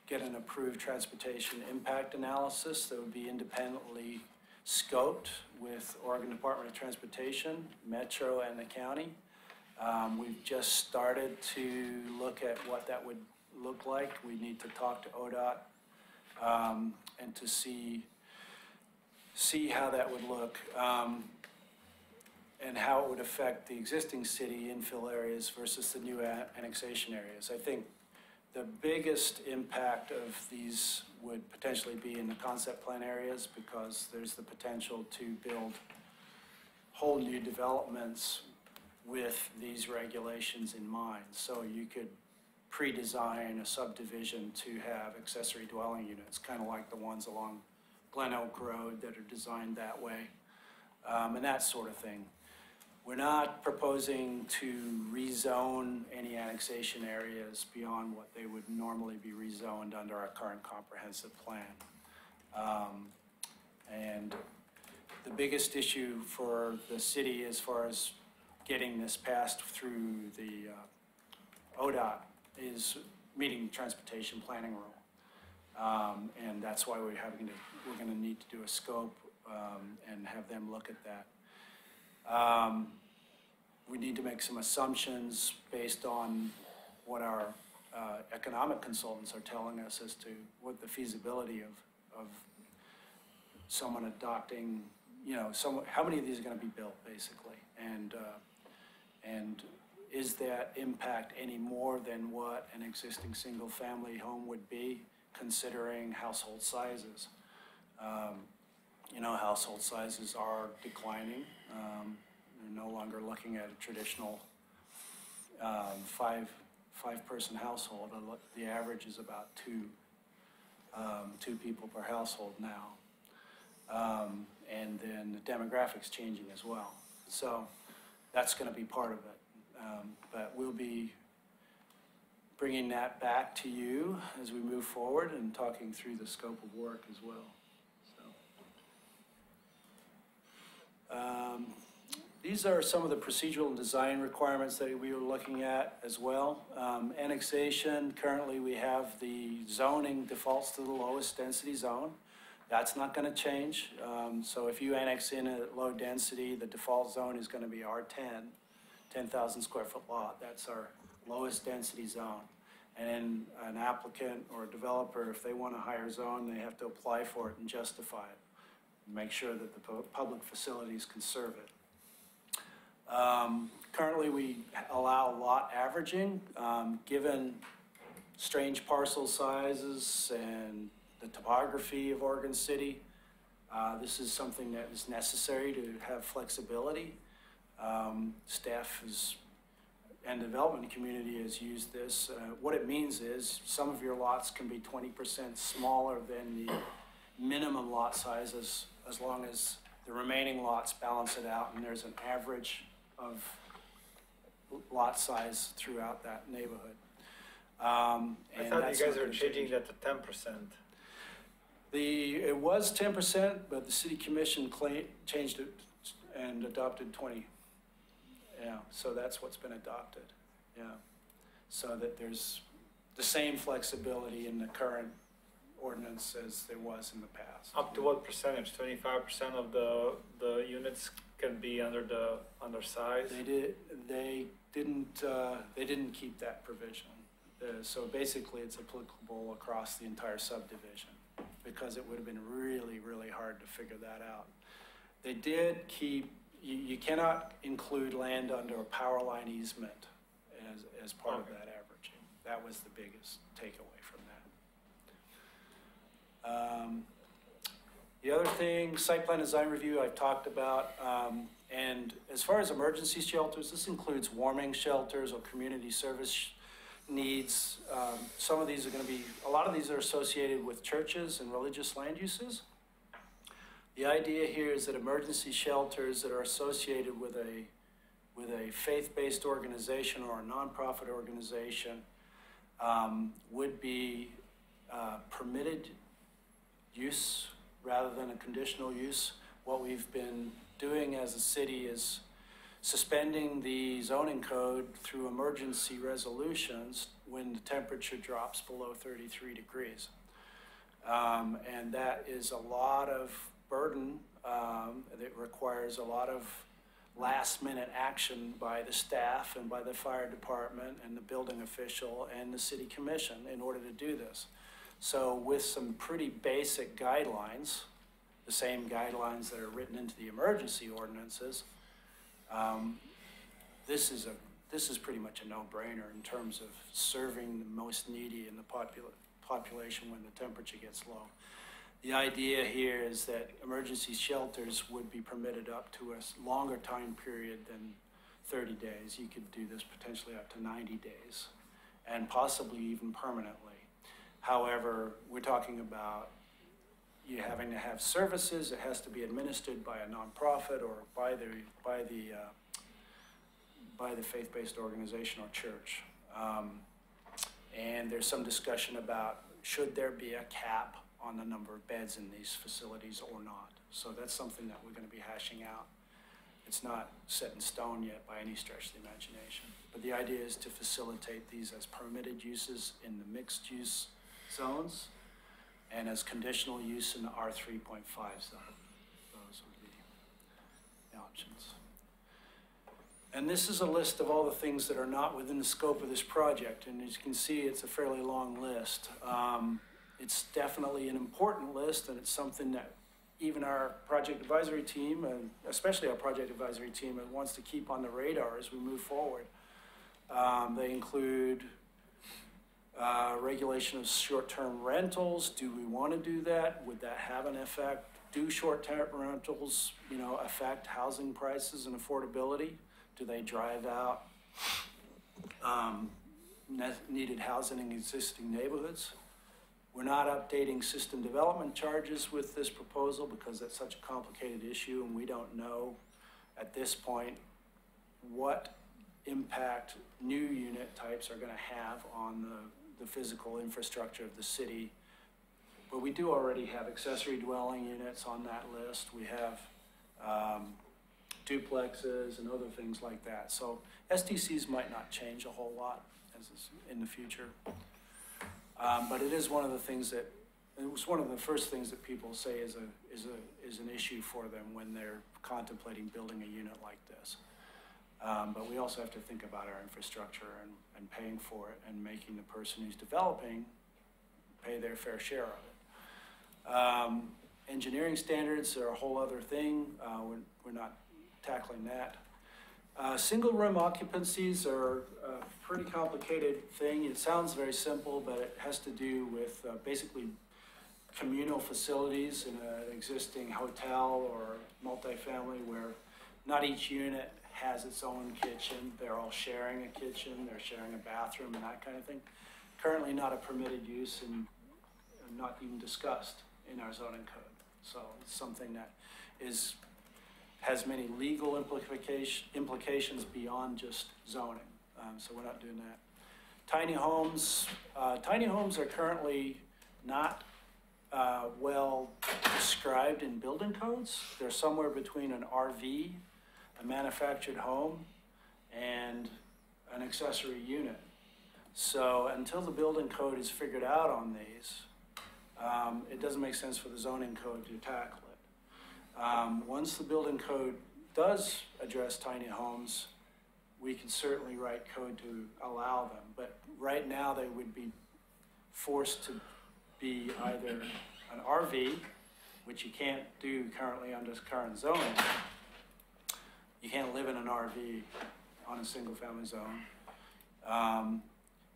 get an approved transportation impact analysis that would be independently scoped with Oregon Department of Transportation, Metro, and the county. We've just started to look at what that would look like. We need to talk to ODOT and to see how that would look and how it would affect the existing city infill areas versus the new annexation areas. I think the biggest impact of these would potentially be in the concept plan areas, because there's the potential to build whole new developments with these regulations in mind. So you could pre-design a subdivision to have accessory dwelling units, kind of like the ones along Glen Oak Road that are designed that way, and that sort of thing. We're not proposing to rezone any annexation areas beyond what they would normally be rezoned under our current comprehensive plan. And the biggest issue for the city as far as getting this passed through the ODOT is meeting the transportation planning rule. And that's why we're going to need to do a scope and have them look at that. We need to make some assumptions based on what our economic consultants are telling us as to what the feasibility of someone adopting, you know, how many of these are going to be built, basically, and is that impact any more than what an existing single-family home would be, considering household sizes? You know, household sizes are declining. We're no longer looking at a traditional five-person household. The average is about two people per household now. And then the demographics changing as well. So that's going to be part of it. But we'll be bringing that back to you as we move forward and talking through the scope of work as well. These are some of the procedural and design requirements that we were looking at as well. Annexation, currently we have the zoning defaults to the lowest density zone. That's not going to change. So if you annex in a low density, the default zone is going to be R10, 10,000 square foot lot. That's our lowest density zone. And then an applicant or a developer, if they want a higher zone, they have to apply for it and justify it. Make sure that the public facilities can serve it. Currently, we allow lot averaging. Given strange parcel sizes and the topography of Oregon City, This is something that is necessary to have flexibility. Staff and the development community has used this. What it means is some of your lots can be 20% smaller than the minimum lot sizes, as long as the remaining lots balance it out and there's an average of lot size throughout that neighborhood. I And thought that's you guys not were gonna changing change. that to 10%. It was 10%, but the city commission changed it and adopted 20. Yeah, so that's what's been adopted, yeah. So that there's the same flexibility in the current ordinance as there was in the past. Up to what percentage? 25% of the units can be undersized? They didn't keep that provision. So basically, it's applicable across the entire subdivision, because it would have been really, really hard to figure that out. They did keep, you cannot include land under a power line easement as part of that averaging. That was the biggest takeaway from that. The other thing, site plan design review, I've talked about. And as far as emergency shelters, this includes warming shelters or community service needs. Some of these are going to be, a lot of these are associated with churches and religious land uses. The idea here is that emergency shelters that are associated with a faith-based organization or a nonprofit organization would be permitted use rather than a conditional use. What we've been doing as a city is suspending the zoning code through emergency resolutions when the temperature drops below 33 degrees. And that is a lot of burden. It requires a lot of last minute action by the staff and by the fire department and the building official and the city commission in order to do this. So with some pretty basic guidelines, the same guidelines that are written into the emergency ordinances, this is pretty much a no-brainer in terms of serving the most needy in the population when the temperature gets low. The idea here is that emergency shelters would be permitted up to a longer time period than 30 days. You could do this potentially up to 90 days and possibly even permanently. However, we're talking about you having to have services. It has to be administered by a nonprofit or by the faith-based organization or church. And there's some discussion about should there be a cap on the number of beds in these facilities or not. So that's something that we're going to be hashing out. It's not set in stone yet by any stretch of the imagination. But the idea is to facilitate these as permitted uses in the mixed use zones and as conditional use in the R3.5 zone. Those would be the options. And this is a list of all the things that are not within the scope of this project. And as you can see, it's a fairly long list. It's definitely an important list, and it's something that even our project advisory team, and especially our project advisory team, wants to keep on the radar as we move forward. They include regulation of short-term rentals. Do we want to do that? Would that have an effect? Do short-term rentals, affect housing prices and affordability? Do they drive out needed housing in existing neighborhoods? We're not updating system development charges with this proposal because that's such a complicated issue, and we don't know at this point what impact new unit types are going to have on the physical infrastructure of the city. But we do already have accessory dwelling units on that list. We have duplexes and other things like that. So SDCs might not change a whole lot in the future. But it is one of the things that, it was one of the first things that people say is an issue for them when they're contemplating building a unit like this. But we also have to think about our infrastructure and paying for it and making the person who's developing pay their fair share of it. Engineering standards are a whole other thing. We're not tackling that. Single room occupancies are a pretty complicated thing. It sounds very simple, but it has to do with basically communal facilities in an existing hotel or multifamily where not each unit has its own kitchen. They're all sharing a kitchen, they're sharing a bathroom and that kind of thing. Currently not a permitted use and not even discussed in our zoning code. So it's something that has many legal implications beyond just zoning. So we're not doing that. Tiny homes are currently not well described in building codes. They're somewhere between an RV, a manufactured home, and an accessory unit. So until the building code is figured out on these, it doesn't make sense for the zoning code to tackle it. Once the building code does address tiny homes, we can certainly write code to allow them. But right now, they would be forced to be either an RV, which you can't do currently under current zoning. You can't live in an RV on a single-family zone.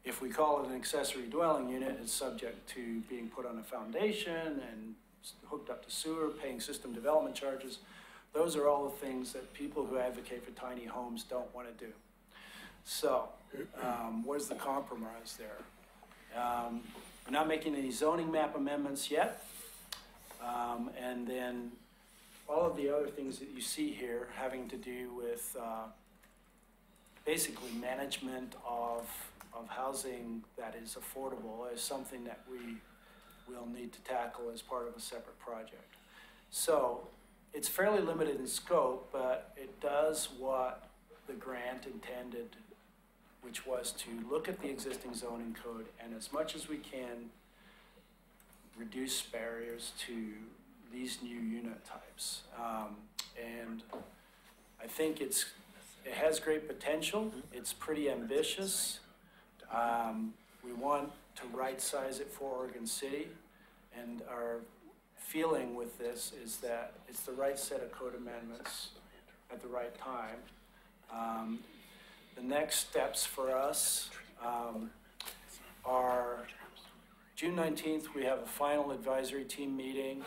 If we call it an accessory dwelling unit, it's subject to being put on a foundation and hooked up to sewer, paying system development charges. Those are all the things that people who advocate for tiny homes don't want to do. So, where's the compromise there? We're not making any zoning map amendments yet. And then all of the other things that you see here having to do with basically management of housing that is affordable is something that we will need to tackle as part of a separate project. So it's fairly limited in scope, but it does what the grant intended, which was to look at the existing zoning code and as much as we can reduce barriers to these new unit types. And I think it has great potential. It's pretty ambitious. We want to right-size it for Oregon City, and our feeling with this is that it's the right set of code amendments at the right time. The next steps for us are June 19th, we have a final advisory team meeting.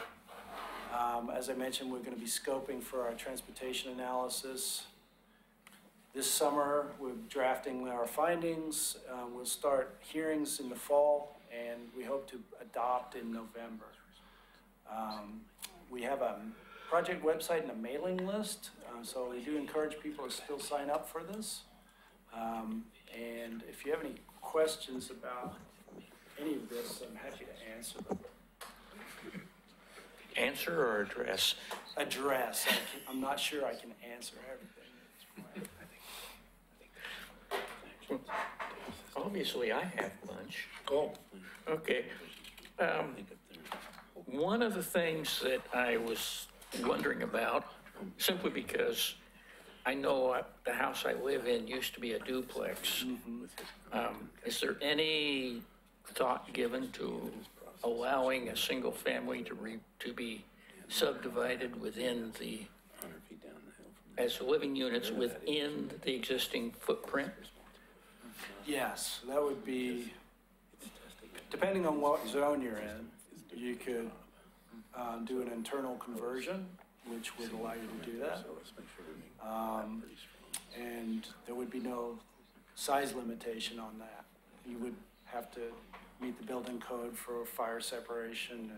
As I mentioned, we're going to be scoping for our transportation analysis. This summer, we're drafting our findings. We'll start hearings in the fall, and we hope to adopt in November. We have a project website and a mailing list, so we do encourage people to still sign up for this. And if you have any questions about any of this, I'm happy to answer them. Answer or address? Address. I'm not sure I can answer everything. Obviously, I have lunch. Oh. Okay. One of the things that I was wondering about, simply because I know the house I live in used to be a duplex. Is there any thought given to allowing a single family to be subdivided within as living units within the existing footprint? Yes, that would be, depending on what zone you're in, you could do an internal conversion, which would allow you to do that. And there would be no size limitation on that. You would have to meet the building code for fire separation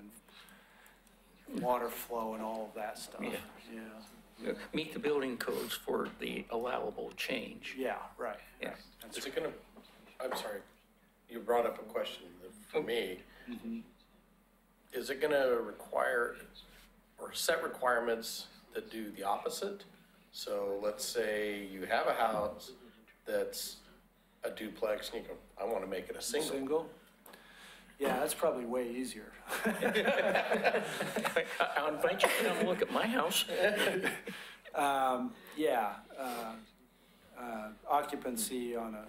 and water flow and all of that stuff. Yeah. Meet the building codes for the allowable change. Yeah, right. Yeah. Is it gonna, I'm sorry, you brought up a question for me. Is it gonna require or set requirements that do the opposite? So let's say you have a house that's a duplex and you go, I wanna make it a single. Single? Yeah, that's probably way easier. I'll invite you to come and look at my house. Occupancy on a,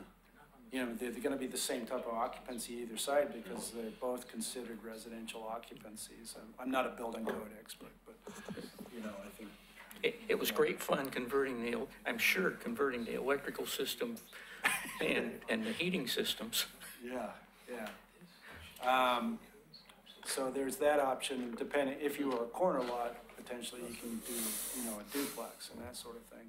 they're going to be the same type of occupancy either side because they're both considered residential occupancies. I'm not a building code expert, but, I think. It was great fun converting converting the electrical system and the heating systems. Yeah. So there's that option, depending, if you were a corner lot, potentially you can do, a duplex and that sort of thing.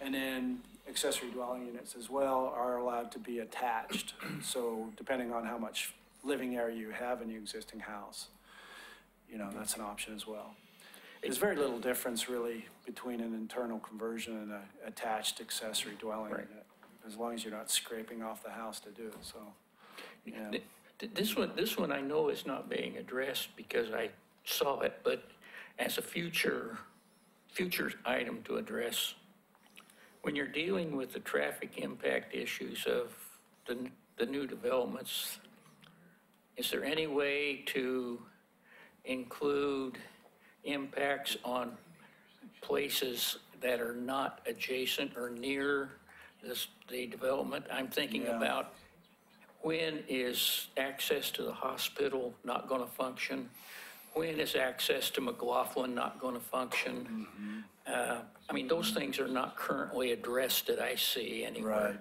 And then accessory dwelling units as well are allowed to be attached. So depending on how much living area you have in your existing house, that's an option as well. There's very little difference really between an internal conversion and an attached accessory dwelling unit, as long as you're not scraping off the house to do it, so. Yeah. This one I know is not being addressed because I saw it, but as a future item to address, when you're dealing with the traffic impact issues of the new developments, is there any way to include impacts on places that are not adjacent or near the development? I'm thinking about, when is access to the hospital not going to function? When is access to McLaughlin not going to function? Those things are not currently addressed that I see anywhere. Right.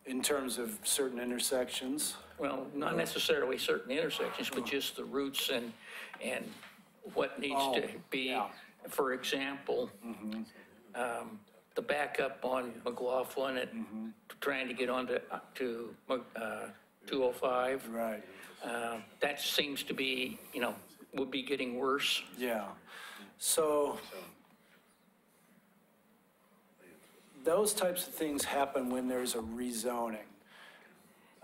In terms of certain intersections? Well, not necessarily certain intersections, but just the routes and what needs to be. For example, the backup on McLaughlin at trying to get onto 205. Right. That seems to be, would be getting worse. Yeah. So those types of things happen when there's a rezoning.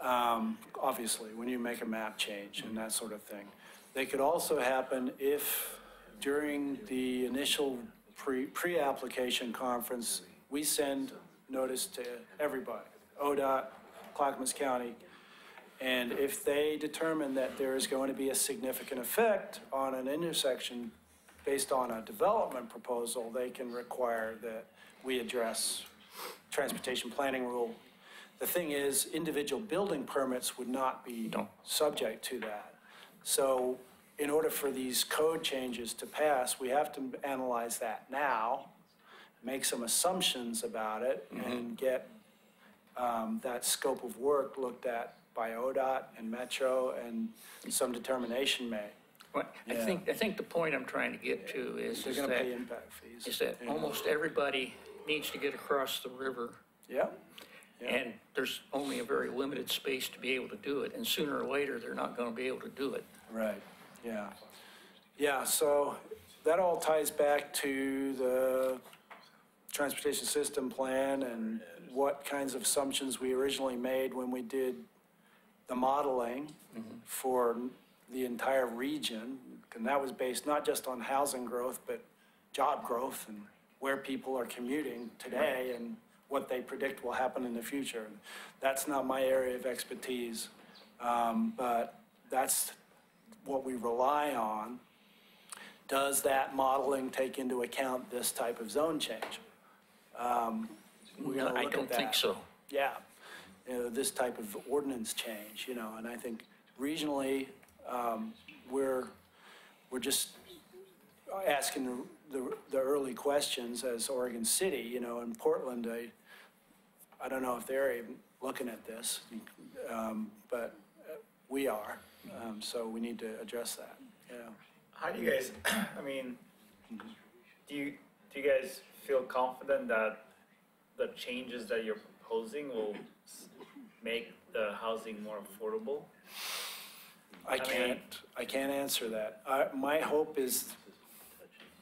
Obviously, when you make a map change and that sort of thing. They could also happen if during the initial pre-application conference, we send notice to everybody, ODOT, Clackamas County, and if they determine that there is going to be a significant effect on an intersection based on a development proposal, they can require that we address transportation planning rule. The thing is, individual building permits would not be subject to that. So in order for these code changes to pass, we have to analyze that now, make some assumptions about it, and get that scope of work looked at by ODOT and Metro, and some determination made. Well, I think the point I'm trying to get to is They're going to pay impact fees. Is that almost everybody needs to get across the river. Yeah. And there's only a very limited space to be able to do it. And sooner or later, they're not going to be able to do it. Right. Yeah. Yeah. So that all ties back to the transportation system plan and what kinds of assumptions we originally made when we did the modeling for the entire region. And that was based not just on housing growth, but job growth and where people are commuting today and what they predict will happen in the future. That's not my area of expertise, but that's what we rely on. Does that modeling take into account this type of zone change? No, I don't think so. Yeah, this type of ordinance change, and I think regionally, we're just asking the early questions as Oregon City, in Portland. I don't know if they're even looking at this, but we are. So we need to address that. Yeah. How do you guys, do you guys feel confident that the changes that you're proposing will make the housing more affordable? I can't answer that. My hope is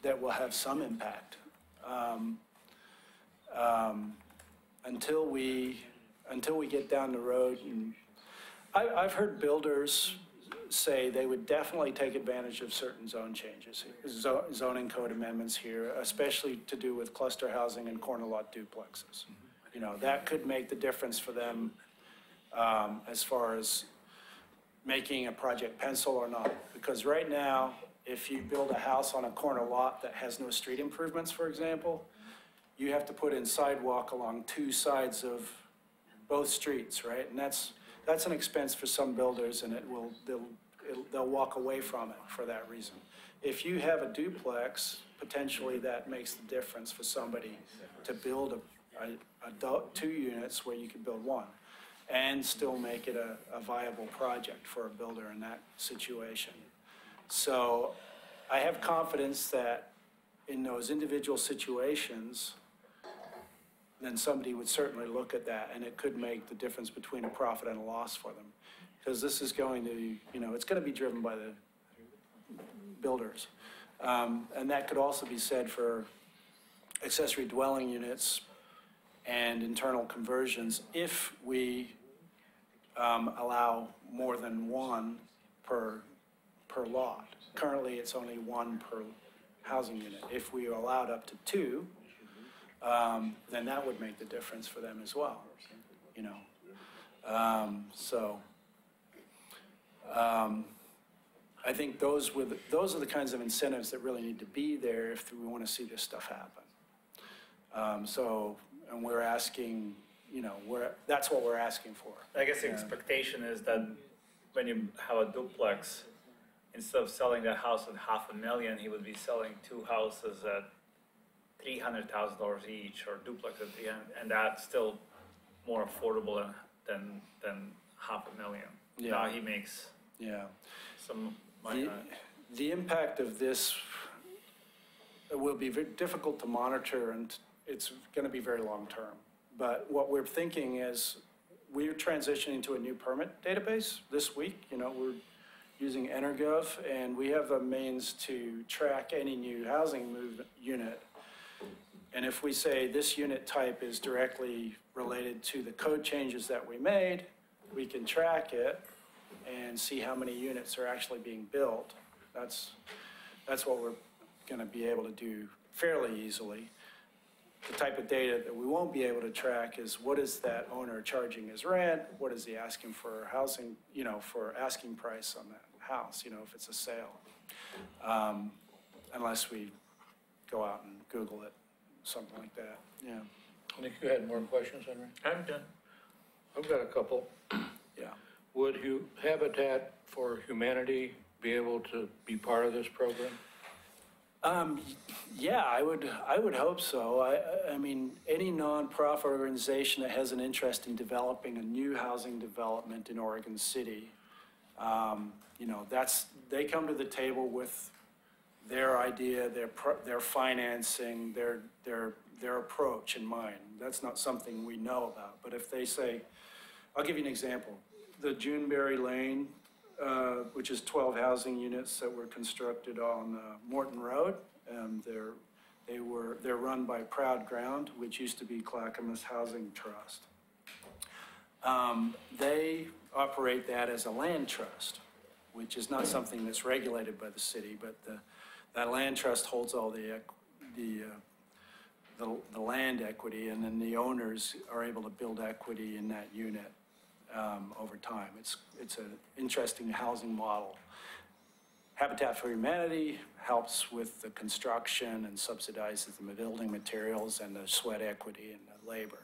that we'll have some impact. Until we get down the road, and I've heard builders say they would definitely take advantage of certain zone changes, zoning code amendments here, especially to do with cluster housing and corner lot duplexes. That could make the difference for them as far as making a project pencil or not. Because right now, if you build a house on a corner lot that has no street improvements, for example, you have to put in sidewalk along two sides of both streets, right? And that's an expense for some builders, and they'll walk away from it for that reason. If you have a duplex, potentially that makes the difference for somebody to build two units where you can build one. and still make it a viable project for a builder in that situation. So I have confidence that in those individual situations, then somebody would certainly look at that, and it could make the difference between a profit and a loss for them. Because this is going to, it's going to be driven by the builders. And that could also be said for accessory dwelling units and internal conversions if we allow more than one per lot. Currently, it's only one per housing unit. If we allowed up to two, then that would make the difference for them as well, I think those are the kinds of incentives that really need to be there if we want to see this stuff happen. And we're asking, that's what we're asking for. I guess the expectation is that when you have a duplex, instead of selling that house at $500,000, he would be selling two houses at $300,000 each, or duplex at $300,000, and that's still more affordable than $500,000. Yeah. Now he makes some money on it. The impact of this will be very difficult to monitor, and it's going to be very long-term. But what we're thinking is we're transitioning to a new permit database this week. We're using Energov, and we have the means to track any new housing unit. And if we say this unit type is directly related to the code changes that we made, we can track it and see how many units are actually being built. That's what we're going to be able to do fairly easily. The type of data that we won't be able to track is what is that owner charging as rent? What is he asking for housing, for asking price on that house, if it's a sale. Unless we go out and Google it, something like that, yeah. I think you had more questions, Henry? I'm done. I've got a couple. Yeah. Would Habitat for Humanity be able to be part of this program? Yeah, I would hope so. I mean, any nonprofit organization that has an interest in developing a new housing development in Oregon City, they come to the table with their idea, their financing, their approach in mind. That's not something we know about. But if they say, I'll give you an example. The Juneberry Lane, which is 12 housing units that were constructed on Morton Road. They're run by Proud Ground, which used to be Clackamas Housing Trust. They operate that as a land trust, which is not something that's regulated by the city, but that land trust holds all the land equity, and then the owners are able to build equity in that unit over time. It's an interesting housing model. Habitat for Humanity helps with the construction and subsidizes the building materials and the sweat equity and the labor,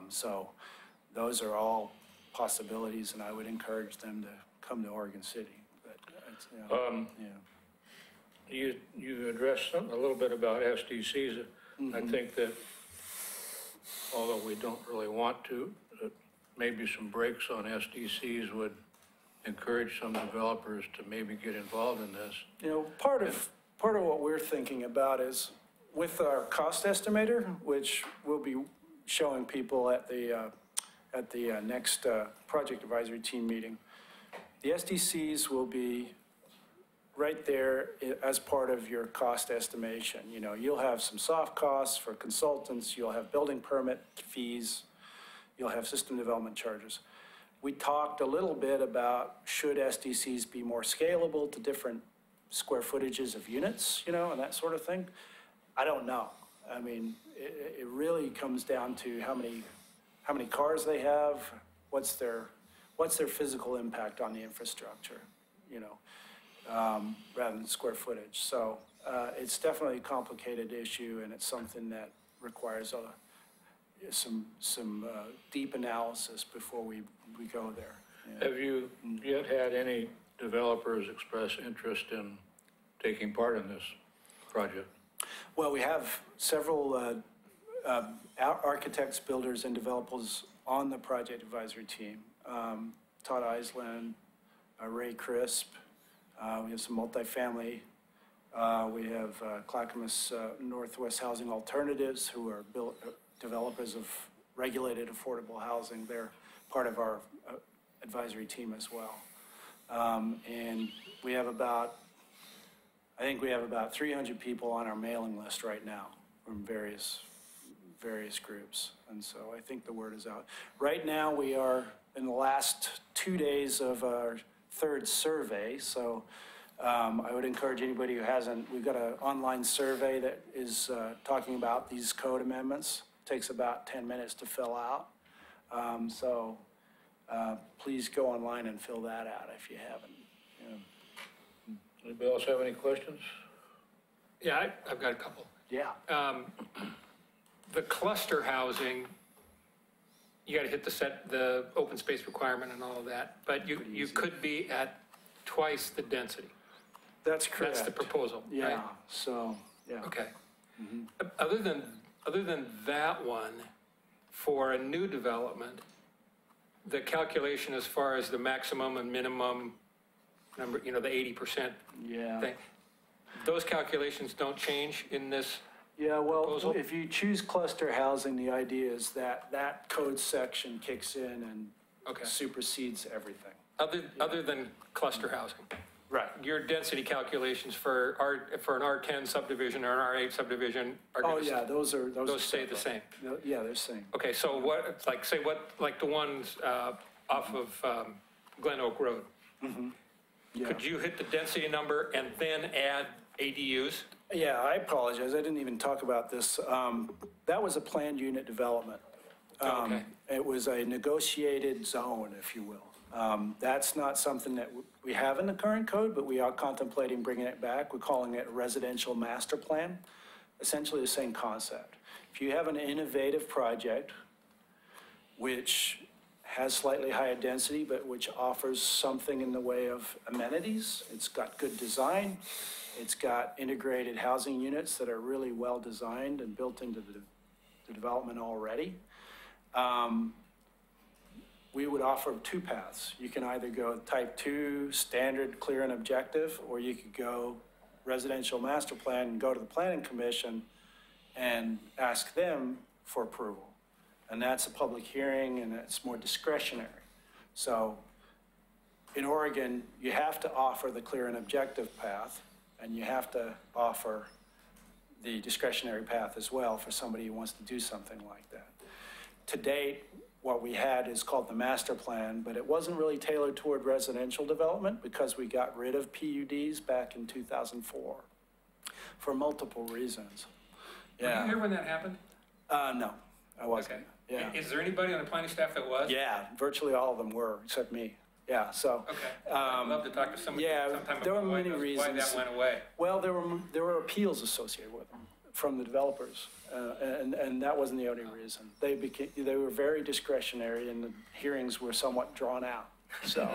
So those are all possibilities, and I would encourage them to come to Oregon City. But You addressed a little bit about SDCs. I think that, although we don't really want to, maybe some breaks on SDCs would encourage some developers to maybe get involved in this. Part of what we're thinking about is with our cost estimator, which we'll be showing people at the next project advisory team meeting. The SDCs will be right there as part of your cost estimation. You'll have some soft costs for consultants, you'll have building permit fees, you'll have system development charges. We talked a little bit about should SDCs be more scalable to different square footages of units, and that sort of thing. I don't know. I mean, it really comes down to how many cars they have, what's their physical impact on the infrastructure, rather than square footage. So it's definitely a complicated issue, and it's something that requires some deep analysis before we go there. Yeah. Have you yet had any developers express interest in taking part in this project? Well, we have several architects, builders, and developers on the project advisory team. Todd Island, Ray Crisp, we have some multifamily. We have Clackamas Northwest Housing Alternatives, who are developers of regulated affordable housing. They're part of our advisory team as well. And we have I think we have about 300 people on our mailing list right now from various groups. And so I think the word is out. Right now, we are in the last 2 days of our third survey. So I would encourage anybody who hasn't, we've got an online survey that is talking about these code amendments. It takes about 10 minutes to fill out. So please go online and fill that out if you haven't. Yeah. Anybody else have any questions? Yeah, I've got a couple. Yeah. The cluster housing, you got to hit the open space requirement and all of that, but you could be at twice the density. That's correct. That's the proposal, Yeah, right? so, yeah. Okay. Other than that one, for a new development, the calculation as far as the maximum and minimum number, the 80% Yeah. thing, those calculations don't change in this? Yeah, well, Proposal? if you choose cluster housing, the idea is that that code section kicks in and Okay. supersedes everything. Other than cluster housing? Right. Your density calculations for an R10 subdivision or an R8 subdivision are Oh, going to... yeah, those are stay the same? Yeah, they're the same. Okay, so like the ones off of Glen Oak Road? Yeah. Could you hit the density number and then add ADUs? Yeah, I apologize. I didn't even talk about this. That was a planned unit development. Okay. It was a negotiated zone, if you will. That's not something that we have in the current code, but we are contemplating bringing it back. We're calling it residential master plan, essentially the same concept. If you have an innovative project which has slightly higher density, but which offers something in the way of amenities, it's got good design, it's got integrated housing units that are really well designed and built into the development already. We would offer two paths. You can either go type 2, standard, clear and objective, or you could go residential master plan and go to the planning commission and ask them for approval. And that's a public hearing and it's more discretionary. So in Oregon, you have to offer the clear and objective path, and you have to offer the discretionary path as well for somebody who wants to do something like that. To date, what we had is called the master plan, but it wasn't really tailored toward residential development because we got rid of PUDs back in 2004 for multiple reasons. Were you here when that happened? No, I wasn't. Okay. Yeah. Is there anybody on the planning staff that was? Yeah, virtually all of them were, except me. Yeah, so. Okay. I'd love to talk to somebody Yeah, sometime there were about many reasons. why that went away. Well, there were appeals associated with them from the developers, and that wasn't the only reason. They were very discretionary, and the hearings were somewhat drawn out. So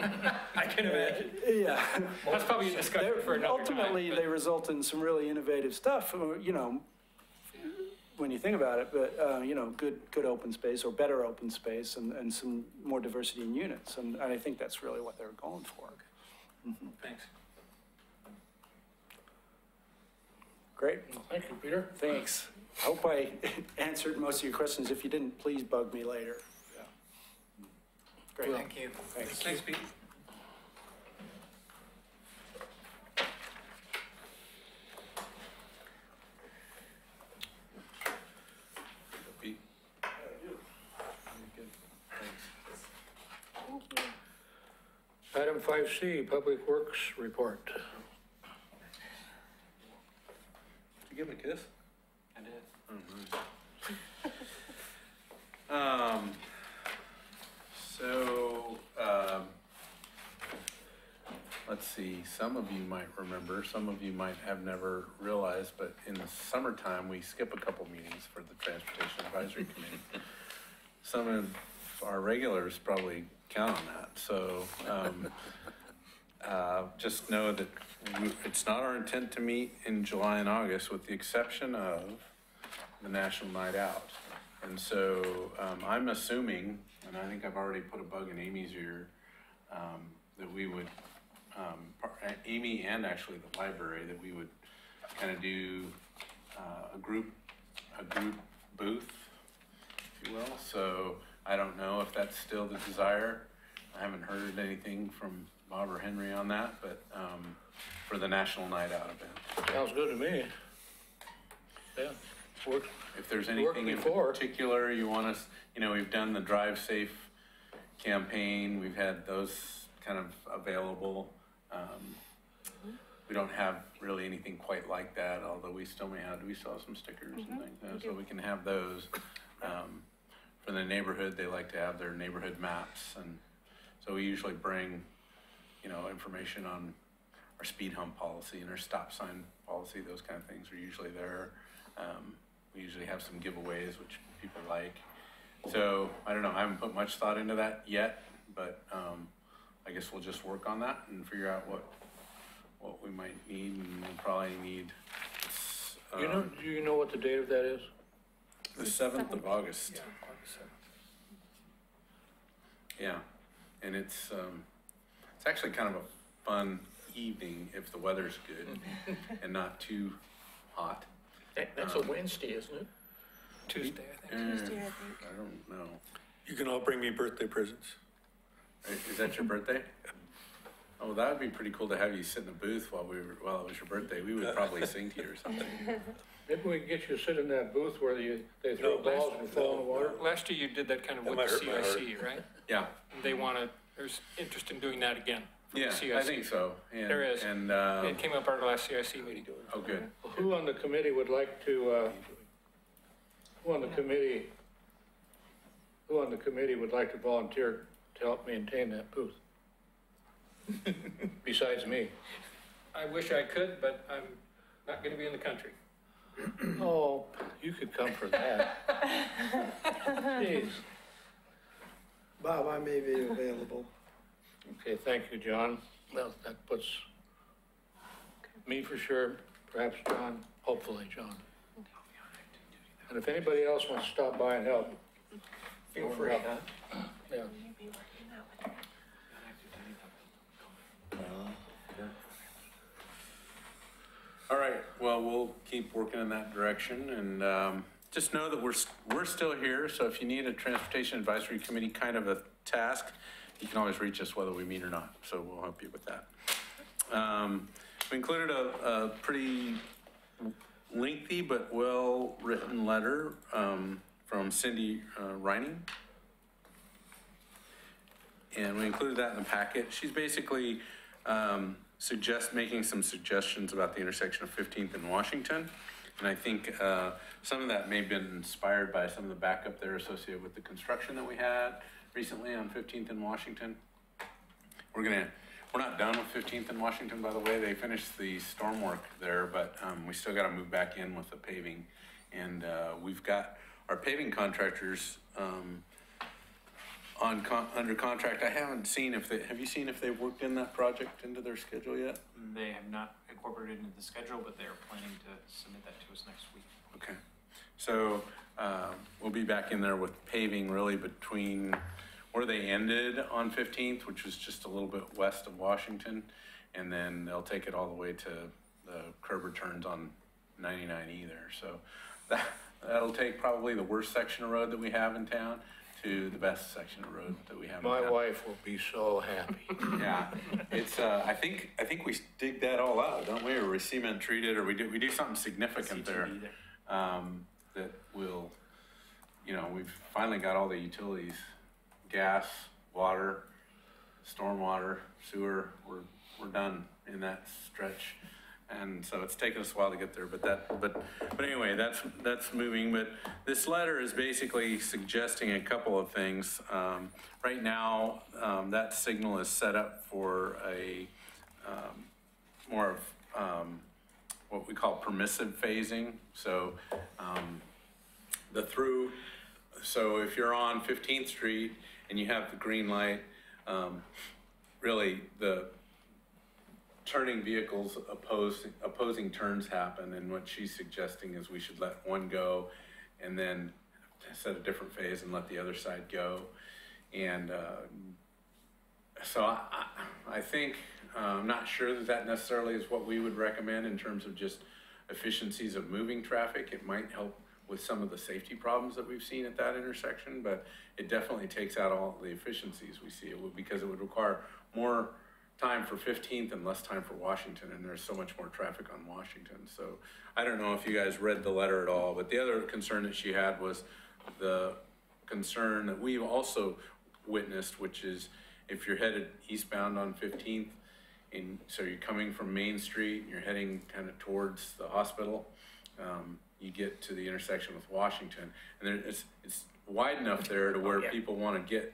I can imagine. yeah, That's probably a discussion for another time. ultimately but- they result in some really innovative stuff. When you think about it, but good open space or better open space and some more diversity in units, and I think that's really what they were going for. Thanks. Great. Thank you, Peter. Thanks. Hope I answered most of your questions. If you didn't, please bug me later. Yeah. Great. Thank you. Thanks. Thanks, Pete. Pete? Item 5C, Public Works Report. Did you give him a kiss? I did. Let's see, some of you might remember, some of you might have never realized, but in the summertime, we skip a couple meetings for the Transportation Advisory Committee. Some of our regulars probably count on that, so just know that it's not our intent to meet in July and August, with the exception of the National Night Out. And so I'm assuming, and I think I've already put a bug in Amy's ear, that we would, Amy and actually the library, that we would kind of do a group booth, if you will. So I don't know if that's still the desire. I haven't heard anything from Bob or Henry on that, but for the National Night Out event. Sounds good to me. Yeah, works. If there's anything in particular you want us, we've done the Drive Safe campaign. We've had those kind of available. We don't have really anything quite like that, although we still have some stickers and things, so we can have those. For the neighborhood, they like to have their neighborhood maps, and so we usually bring, information on our speed hump policy and our stop sign policy. Those kind of things are usually there. We usually have some giveaways, which people like. So I don't know, I haven't put much thought into that yet, but I guess we'll just work on that and figure out what we might need, and we'll probably need. Do you know what the date of that is? The 7th of August. Yeah, and it's actually kind of a fun evening if the weather's good and not too hot. That's a Wednesday, isn't it? Tuesday, I think. Tuesday, I think. I don't know. You can all bring me birthday presents. Is that your birthday? Oh, that would be pretty cool to have you sit in a booth while it was your birthday. We would probably sing to you or something. Maybe we can get you to sit in that booth where they throw balls and fall in the water. Last year you did that kind of That with the might hurt my CIC, right? Yeah. And there's interest in doing that again. for the Yeah, CIC. I think so. And, There is. And, It came up at our last CIC meeting. oh, good. Who on the committee would like to, who on the committee would like to volunteer to help maintain that booth? Besides me. I wish I could, but I'm not gonna be in the country. Oh, you could come for that. Jeez. Bob, I may be available. Okay, thank you, John. Well, that puts me for sure, perhaps John, hopefully John. And if anybody else wants to stop by and help, Feel free, huh? yeah. All right, well, we'll keep working in that direction, and just know that we're still here, so if you need a Transportation Advisory Committee kind of a task, you can always reach us whether we meet or not, so we'll help you with that. We included a pretty lengthy but well-written letter from Cindy Reining, and we included that in the packet. She's basically making some suggestions about the intersection of 15th and Washington. And I think some of that may have been inspired by some of the backup there associated with the construction that we had recently on 15th and Washington. We're not done with 15th and Washington, by the way. They finished the storm work there, but we still got to move back in with the paving. And we've got our paving contractors under contract. I haven't seen have you seen if they've worked in that project into their schedule yet? They have not incorporated into the schedule, but they are planning to submit that to us next week. Okay. So we'll be back in there with paving really between where they ended on 15th, which was just a little bit west of Washington, and then they'll take it all the way to the curb returns on 99E there. So that'll take probably the worst section of road that we have in town to the best section of road that we have in town. My wife will be so happy. Yeah, it's, I think we dig that all out, don't we? Or we cement treat it, or we do something significant there. That will, we've finally got all the utilities, gas, water, stormwater, sewer, we're done in that stretch. And so it's taken us a while to get there, but anyway, that's moving. But this letter is basically suggesting a couple of things. Right now, that signal is set up for a more of what we call permissive phasing. So so if you're on 15th Street and you have the green light, really the turning vehicles opposing turns happen, and what she's suggesting is we should let one go and then set a different phase and let the other side go. And so I think, I'm not sure that that necessarily is what we would recommend in terms of just efficiencies of moving traffic. It might help with some of the safety problems that we've seen at that intersection, but it definitely takes out all the efficiencies we see. It would, because it would require more time for 15th and less time for Washington, and there's so much more traffic on Washington. So I don't know if you guys read the letter at all, but the other concern that she had was the concern that we've also witnessed, which is if you're headed eastbound on 15th, and so you're coming from Main Street, and you're heading kind of towards the hospital, you get to the intersection with Washington, and then it's wide enough there to where people want to get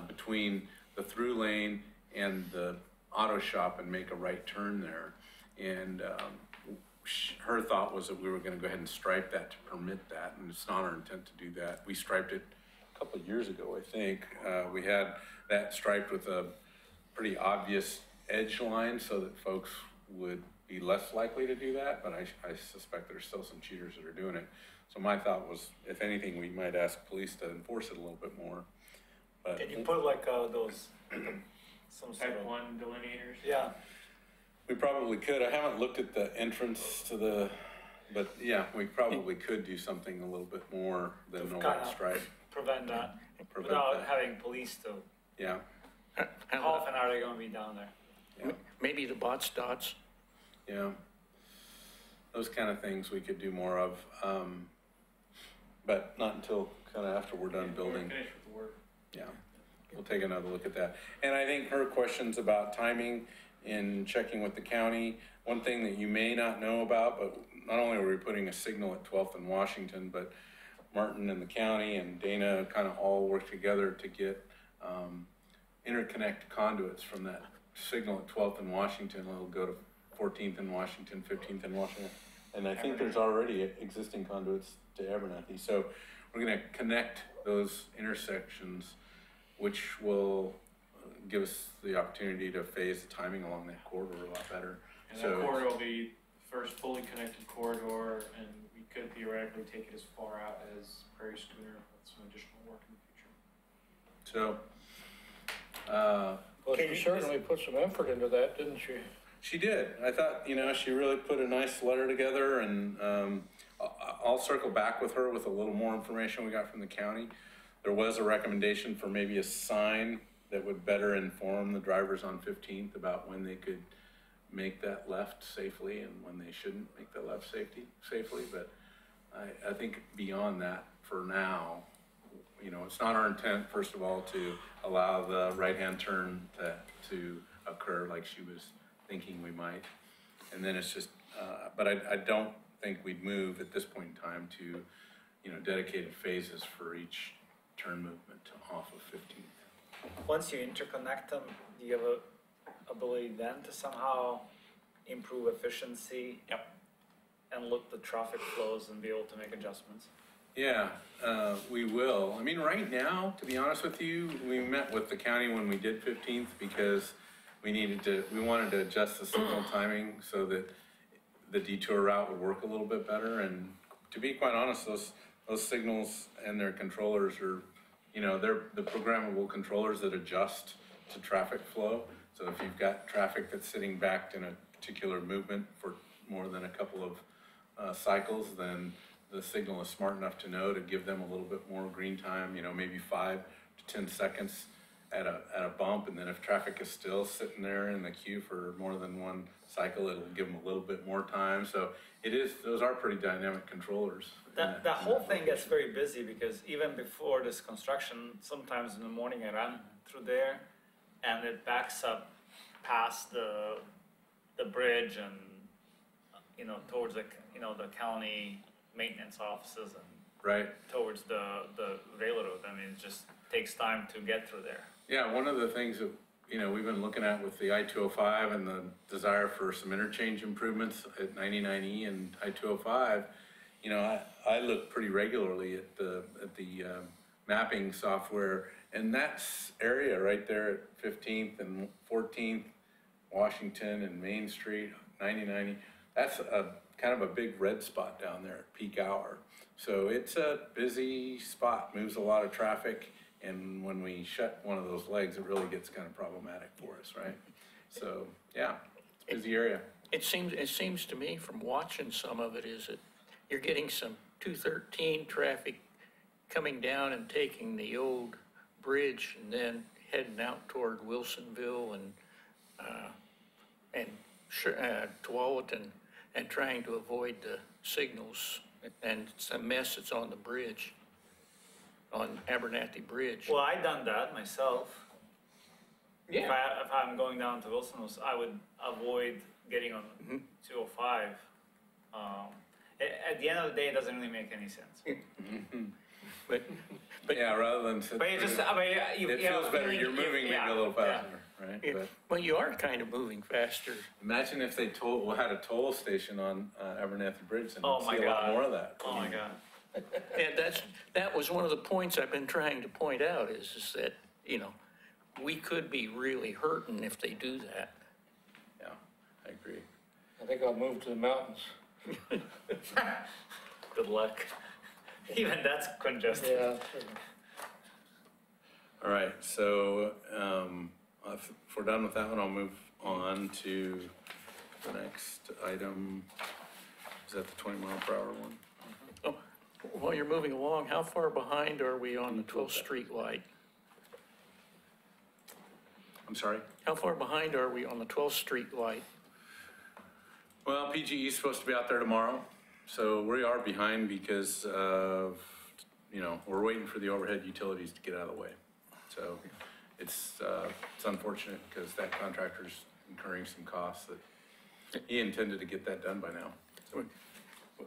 between the through lane and the auto shop and make a right turn there. And her thought was that we were going to go ahead and stripe that to permit that, and it's not our intent to do that. We striped it a couple of years ago, I think. We had that striped with a pretty obvious edge line so that folks would be less likely to do that, but I suspect there's still some cheaters that are doing it. So my thought was, if anything, we might ask police to enforce it a little bit more. But Can you put like those, some sort Type of, 1 delineators? yeah, we probably could. I haven't looked at the entrance to the, but yeah, we probably could do something a little bit more than a white stripe. prevent that, Prevent without that. having police to, Yeah, how often are they gonna be down there? yeah, Maybe the bots dots. yeah. Those kind of things we could do more of, but not until kind of after we're done building. Finish with the work. Yeah, we'll take another look at that. And I think her questions about timing in checking with the county, one thing that you may not know about, but not only are we putting a signal at 12th and Washington, but Martin and the county and Dana kind of all work together to get interconnect conduits from that signal at 12th and Washington. It'll go to 14th and Washington, 15th and Washington. And I think there's already existing conduits to Abernathy. So we're going to connect those intersections, which will give us the opportunity to phase the timing along that corridor a lot better. And that corridor will be first fully connected corridor, and we could theoretically take it as far out as Prairie Schooner with some additional work in the future. So, Well, she certainly put some effort into that, didn't she? she did. I thought, she really put a nice letter together, and I'll circle back with her with a little more information we got from the county. There was a recommendation for maybe a sign that would better inform the drivers on 15th about when they could make that left safely and when they shouldn't make that left safely. But I think beyond that, for now, it's not our intent, first of all, to allow the right-hand turn to occur like she was thinking we might. And then it's just, but I don't think we'd move at this point in time to, dedicated phases for each turn movement off of 15th. Once you interconnect them, do you have a ability then to somehow improve efficiency? Yep. And look the traffic flows and be able to make adjustments? Yeah, we will. I mean, right now, to be honest with you, we met with the county when we did 15th because we wanted to adjust the signal timing so that the detour route would work a little bit better. And to be quite honest, those signals and their controllers are, they're the programmable controllers that adjust to traffic flow. So if you've got traffic that's sitting backed in a particular movement for more than a couple of cycles, then the signal is smart enough to know to give them a little bit more green time, maybe 5 to 10 seconds at a bump. And then if traffic is still sitting there in the queue for more than one cycle, it'll give them a little bit more time. So those are pretty dynamic controllers. The whole thing gets very busy because even before this construction, sometimes in the morning I run through there and it backs up past the bridge and, towards the county maintenance offices and Right. towards the railroad. I mean, it just takes time to get through there. Yeah, one of the things that, we've been looking at with the I-205 and the desire for some interchange improvements at 99E and I-205, I look pretty regularly at the mapping software, and that area right there at 15th and 14th, Washington and Main Street, 9090, that's a kind of a big red spot down there at peak hour. So it's a busy spot, moves a lot of traffic, and when we shut one of those legs, it really gets kind of problematic for us, right? So, yeah, it's a busy area. It seems to me from watching some of it is that you're getting some 213 traffic coming down and taking the old bridge and then heading out toward Wilsonville and Tualatin and trying to avoid the signals and some mess that's on the bridge, on Abernathy Bridge. Well, I done that myself. Yeah. If I'm going down to Wilson's, I would avoid getting on 205. At the end of the day, it doesn't really make any sense. But yeah, rather than sit But you just, it feels better, you're moving maybe a little faster, right? Yeah. But Well, you are kind of moving faster. imagine if they had a toll station on Abernathy Bridge, and Oh you'd my see a lot God. more of that. Oh my God. And that was one of the points I've been trying to point out is that, we could be really hurting if they do that. Yeah, I agree. I think I'll move to the mountains. Good luck. Even that's congested. Yeah. All right, so if we're done with that one, I'll move on to the next item. Is that the 20-mile-per-hour one? Oh, while you're moving along, how far behind are we on the 12th Street light? I'm sorry? How far behind are we on the 12th Street light? Well, PGE is supposed to be out there tomorrow, so we are behind because of, we're waiting for the overhead utilities to get out of the way. So it's unfortunate because that contractor's incurring some costs that he intended to get that done by now. So,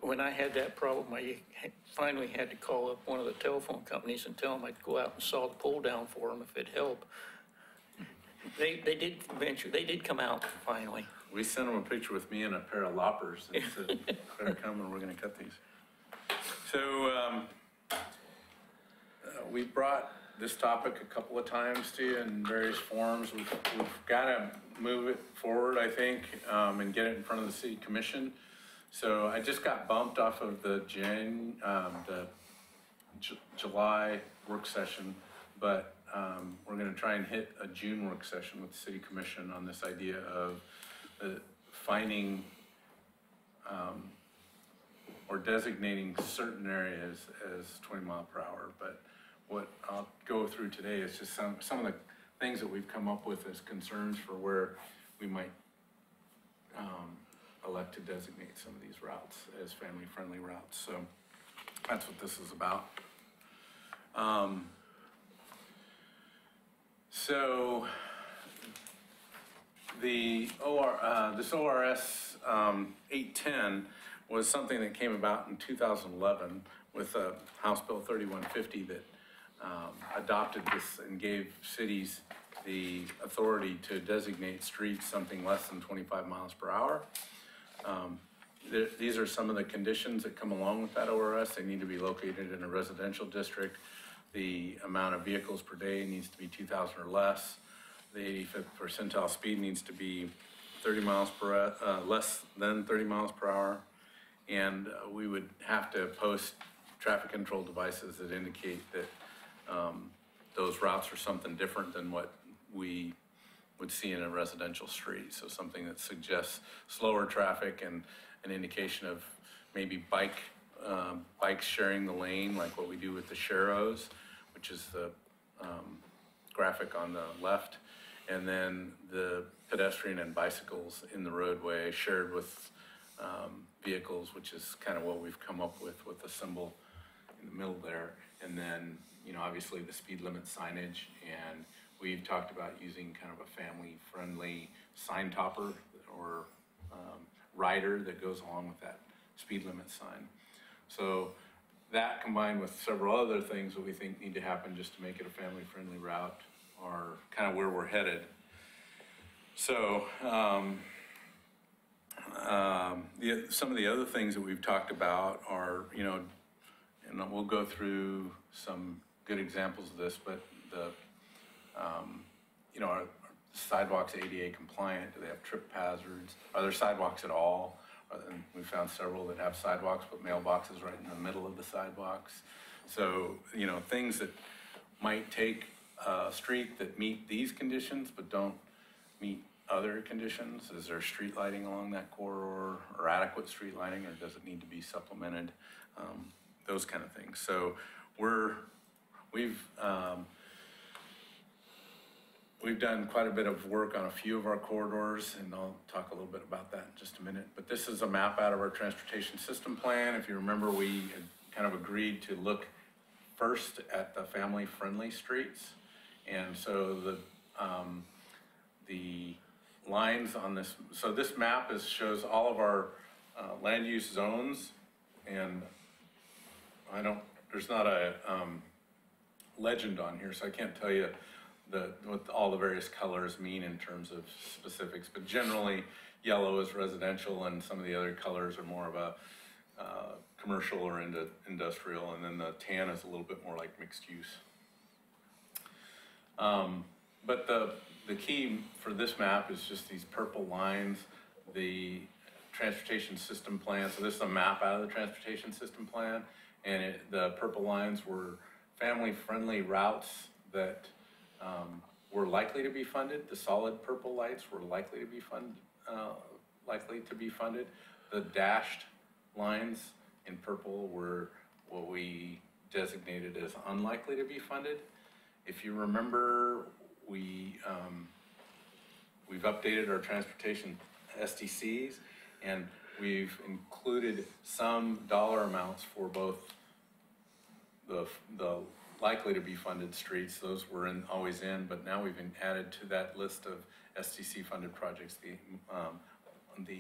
When I had that problem, I finally had to call up one of the telephone companies and tell them I'd go out and saw the pole down for them if it'd help. They did come out finally. we sent him a picture with me and a pair of loppers and said, better come and we're gonna cut these. So, we brought this topic a couple of times to you in various forms. We've gotta move it forward, I think, and get it in front of the city commission. So I just got bumped off of the July work session, but we're gonna try and hit a June work session with the city commission on this idea of finding or designating certain areas as 20 mile per hour. But what I'll go through today is just some of the things that we've come up with as concerns for where we might elect to designate some of these routes as family-friendly routes. So that's what this is about. So the this ORS 810 was something that came about in 2011 with House Bill 3150 that adopted this and gave cities the authority to designate streets something less than 25 miles per hour. These are some of the conditions that come along with that ORS. They need to be located in a residential district. The amount of vehicles per day needs to be 2,000 or less. The 85th percentile speed needs to be 30 miles per less than 30 miles per hour. And we would have to post traffic control devices that indicate that those routes are something different than what we would see in a residential street. So something that suggests slower traffic and an indication of maybe bikes sharing the lane, like what we do with the Sharrows, which is the graphic on the left, and then the pedestrian and bicycles in the roadway shared with vehicles, which is kind of what we've come up with the symbol in the middle there. And then, obviously the speed limit signage, and we've talked about using kind of a family-friendly sign topper or rider that goes along with that speed limit sign. So that combined with several other things that we think need to happen just to make it a family-friendly route are kind of where we're headed. So some of the other things that we've talked about are, and we'll go through some good examples of this, but are sidewalks ADA compliant? Do they have trip hazards? Are there sidewalks at all? And we found several that have sidewalks, but mailboxes right in the middle of the sidewalks. So, you know, things that might take a street that meet these conditions but don't meet other conditions. Is there street lighting along that corridor, or adequate street lighting, or does it need to be supplemented? Those kind of things. So we've done quite a bit of work on a few of our corridors, and I'll talk a little bit about that in just a minute. But this is a map out of our transportation system plan. If you remember, we had kind of agreed to look first at the family-friendly streets. And so the lines on this, so this map shows all of our land use zones, and there's not a legend on here, so I can't tell you what all the various colors mean in terms of specifics, but generally yellow is residential and some of the other colors are more of a commercial or industrial, and then the tan is a little bit more like mixed use. But the key for this map is just these purple lines, the transportation system plan. So this is a map out of the transportation system plan, and the purple lines were family-friendly routes that were likely to be funded. The solid purple lights were likely to be funded. The dashed lines in purple were what we designated as unlikely to be funded. If you remember, we've updated our transportation SDCs, and we've included some dollar amounts for both the likely to be funded streets. Those were always in, but now we've added to that list of SDC funded projects the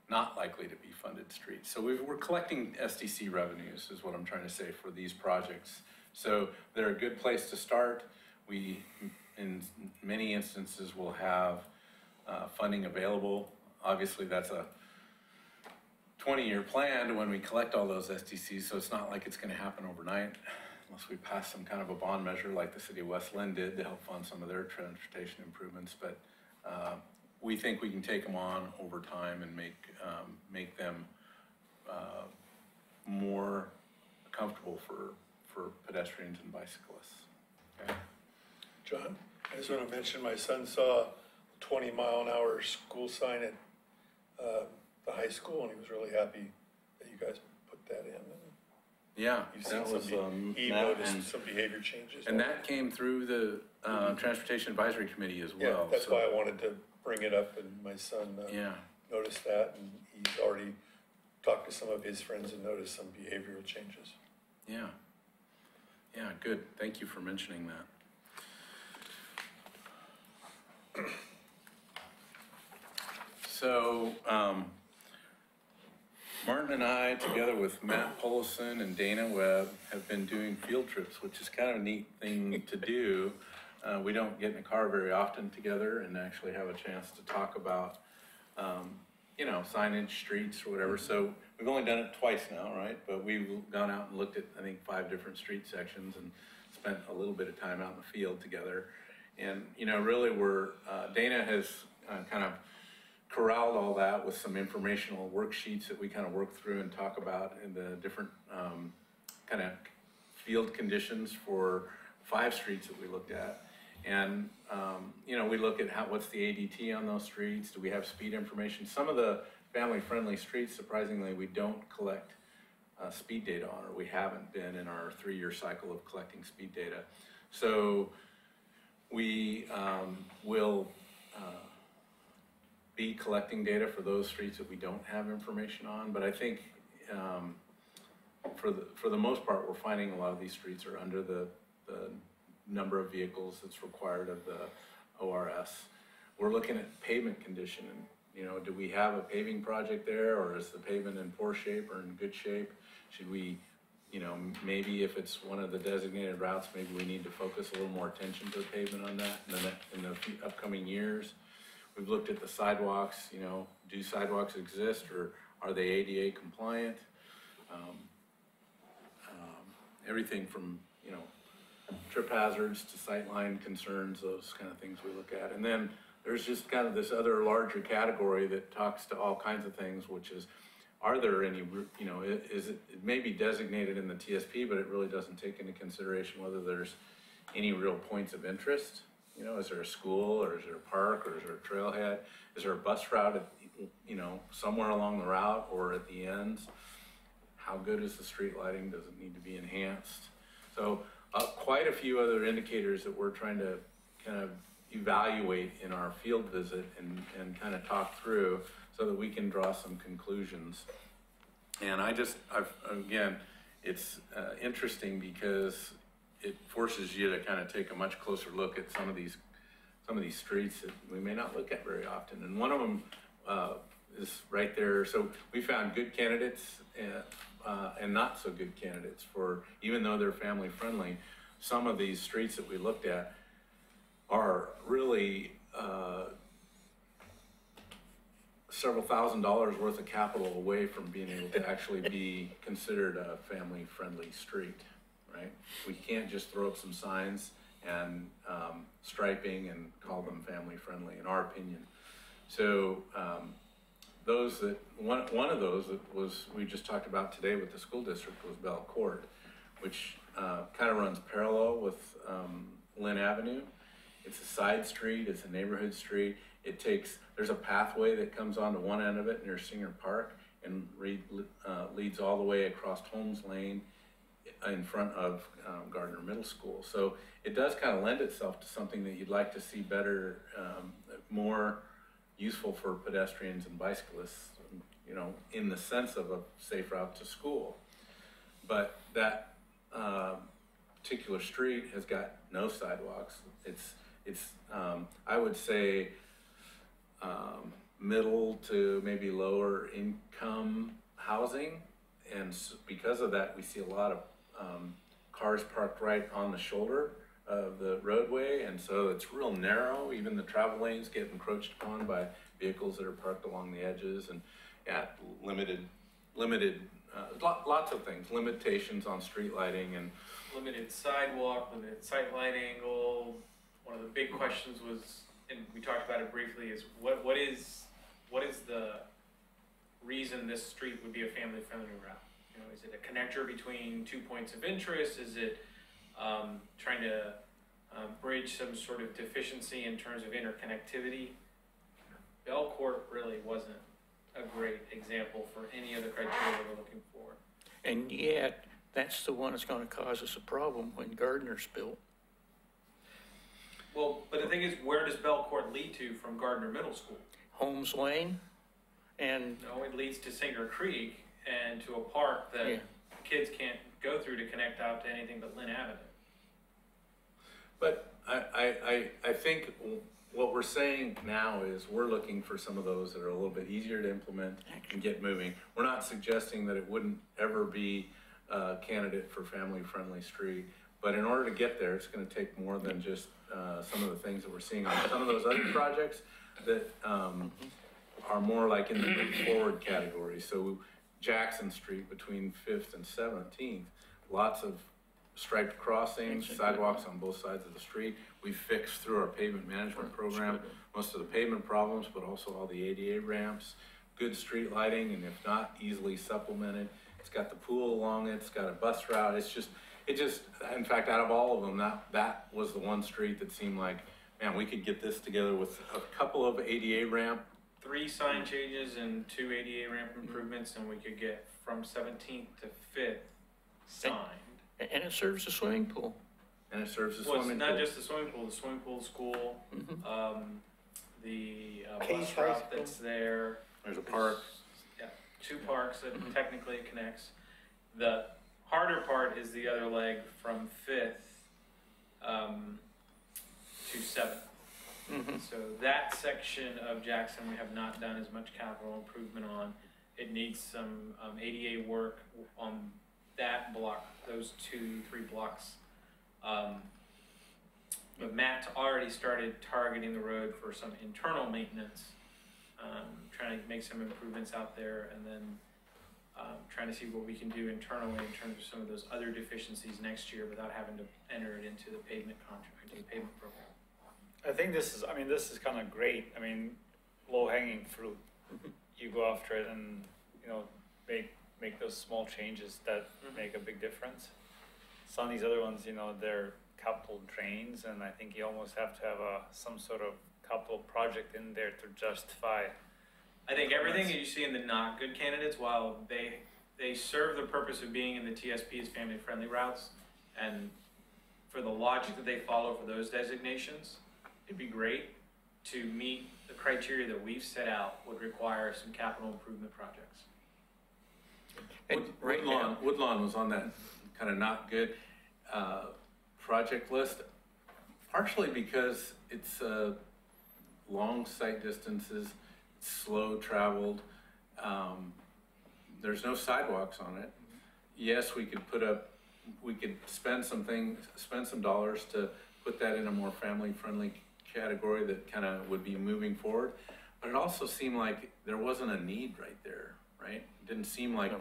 not likely to be funded streets. So we're collecting SDC revenues is what I'm trying to say for these projects. So they're a good place to start. We, in many instances, will have funding available. Obviously, that's a 20-year plan when we collect all those SDCs, so it's not like it's going to happen overnight unless we pass some kind of a bond measure like the city of West Lynn did to help fund some of their transportation improvements. But we think we can take them on over time and make them more comfortable for pedestrians and bicyclists. Okay. John, I just want to mention my son saw a 20-mile-an-hour school sign at the high school, and he was really happy that you guys put that in. Yeah, You've seen that was he noticed some behavior changes. And that came through the Transportation Advisory Committee as well. Yeah, that's why I wanted to bring it up, and my son noticed that, and he's already talked to some of his friends and noticed some behavioral changes. Yeah. Yeah, good. Thank you for mentioning that. So, Martin and I, together with Matt Polison and Dana Webb, have been doing field trips, which is kind of a neat thing to do. We don't get in a car very often together and actually have a chance to talk about, signage, streets, or whatever. So we've only done it twice now, right? But we've gone out and looked at, I think, 5 different street sections and spent a little bit of time out in the field together. And, really Dana has kind of corralled all that with some informational worksheets that we kind of work through and talk about in the different kind of field conditions for 5 streets that we looked at. And, we look at what's the ADT on those streets? Do we have speed information? Some of the family-friendly streets, surprisingly, we don't collect speed data on, or we haven't been in our 3-year cycle of collecting speed data. So we will be collecting data for those streets that we don't have information on, but I think for the most part, we're finding a lot of these streets are under the number of vehicles that's required of the ORS. We're looking at pavement condition, and do we have a paving project there, or is the pavement in poor shape or in good shape? Should we, maybe if it's one of the designated routes, maybe we need to focus a little more attention to the pavement on that in the upcoming years. We've looked at the sidewalks, do sidewalks exist, or are they ADA compliant? Everything from, trip hazards to sightline concerns, those kind of things we look at. And then there's just kind of this other larger category that talks to all kinds of things, which is, are there any, it may be designated in the TSP, but it really doesn't take into consideration whether there's any real points of interest. Is there a school, or is there a park, or is there a trailhead? Is there a bus route at, somewhere along the route or at the ends? How good is the street lighting? Does it need to be enhanced? So quite a few other indicators that we're trying to kind of evaluate in our field visit and kind of talk through so that we can draw some conclusions. And again, it's interesting because it forces you to kind of take a much closer look at some of these streets that we may not look at very often. And one of them is right there. So we found good candidates and not so good candidates for, even though they're family friendly, some of these streets that we looked at are really several $1,000s worth of capital away from being able to actually be considered a family friendly street, right? We can't just throw up some signs and striping and call them family friendly, in our opinion. So one of those that we just talked about today with the school district was Bell Court, which kind of runs parallel with Lynn Avenue. It's a side street, it's a neighborhood street. There's a pathway that comes onto one end of it near Singer Park and leads all the way across Holmes Lane in front of Gardner Middle School. So it does kind of lend itself to something that you'd like to see better, more useful for pedestrians and bicyclists, in the sense of a safe route to school. But that particular street has got no sidewalks. It's I would say middle to maybe lower income housing, and because of that, we see a lot of cars parked right on the shoulder of the roadway, and so it's real narrow. Even the travel lanes get encroached upon by vehicles that are parked along the edges, and limited lots of things, limitations on street lighting and Limited sidewalk, limited sight line angle. One of the big questions was, and we talked about it briefly, is what is the reason this street would be a family friendly route? Is it a connector between 2 points of interest? Is it trying to bridge some sort of deficiency in terms of interconnectivity? Bell Court really wasn't a great example for any of the criteria we're looking for. And yet, that's the one that's gonna cause us a problem when Gardner's built. Well, but the thing is, where does Bell Court lead to from Gardner Middle School? Holmes Lane, and No, it leads to Singer Creek and to a park that Yeah. kids can't go through to connect out to anything but Lynn Avenue. But I think what we're saying now is we're looking for some of those that are a little bit easier to implement and get moving. We're not suggesting that it wouldn't ever be a candidate for family-friendly street, but in order to get there, it's gonna take more than just some of the things that we're seeing on some of those other projects that are more like in the move forward category. So Jackson Street between 5th and 17th, lots of striped crossings, sidewalks on both sides of the street. We fixed through our pavement management program most of the pavement problems, but also all the ADA ramps, good street lighting, and if not, easily supplemented. It's got the pool along it, it's got a bus route. In fact, out of all of them, that was the one street that seemed like, man, we could get this together with a couple of ADA ramp. 3 sign changes and 2 ADA ramp improvements, and we could get from 17th to 5th signed. and it serves the swimming pool. And it serves as Well, it's swimming not pool. just the swimming pool, the school, the Case bus High route School. that's there. There's a park. Yeah, 2 parks that technically it connects. The harder part is the other leg from 5th to 7th. So that section of Jackson, we have not done as much capital improvement on. It needs some ADA work on that block, those 2-3 blocks. But Matt already started targeting the road for some internal maintenance, trying to make some improvements out there, and then trying to see what we can do internally in terms of some of those other deficiencies next year without having to enter it into the pavement contract, the pavement program. I think this is kind of great. I mean, low hanging fruit. You go after it and, you know, make those small changes that make a big difference. Some of these other ones, you know, they're capital drains, and I think you almost have to have some sort of capital project in there to justify. I think everything that you see in the not good candidates, while they serve the purpose of being in the TSP as family-friendly routes, and for the logic that they follow for those designations, it'd be great to meet the criteria that we've set out would require some capital improvement projects. Woodlawn was on that kind of not good project list, partially because it's long sight distances, it's slow traveled. There's no sidewalks on it. Yes, we could spend some dollars to put that in a more family-friendly category that kind of would be moving forward. But it also seemed like there wasn't a need right there, right? It didn't seem like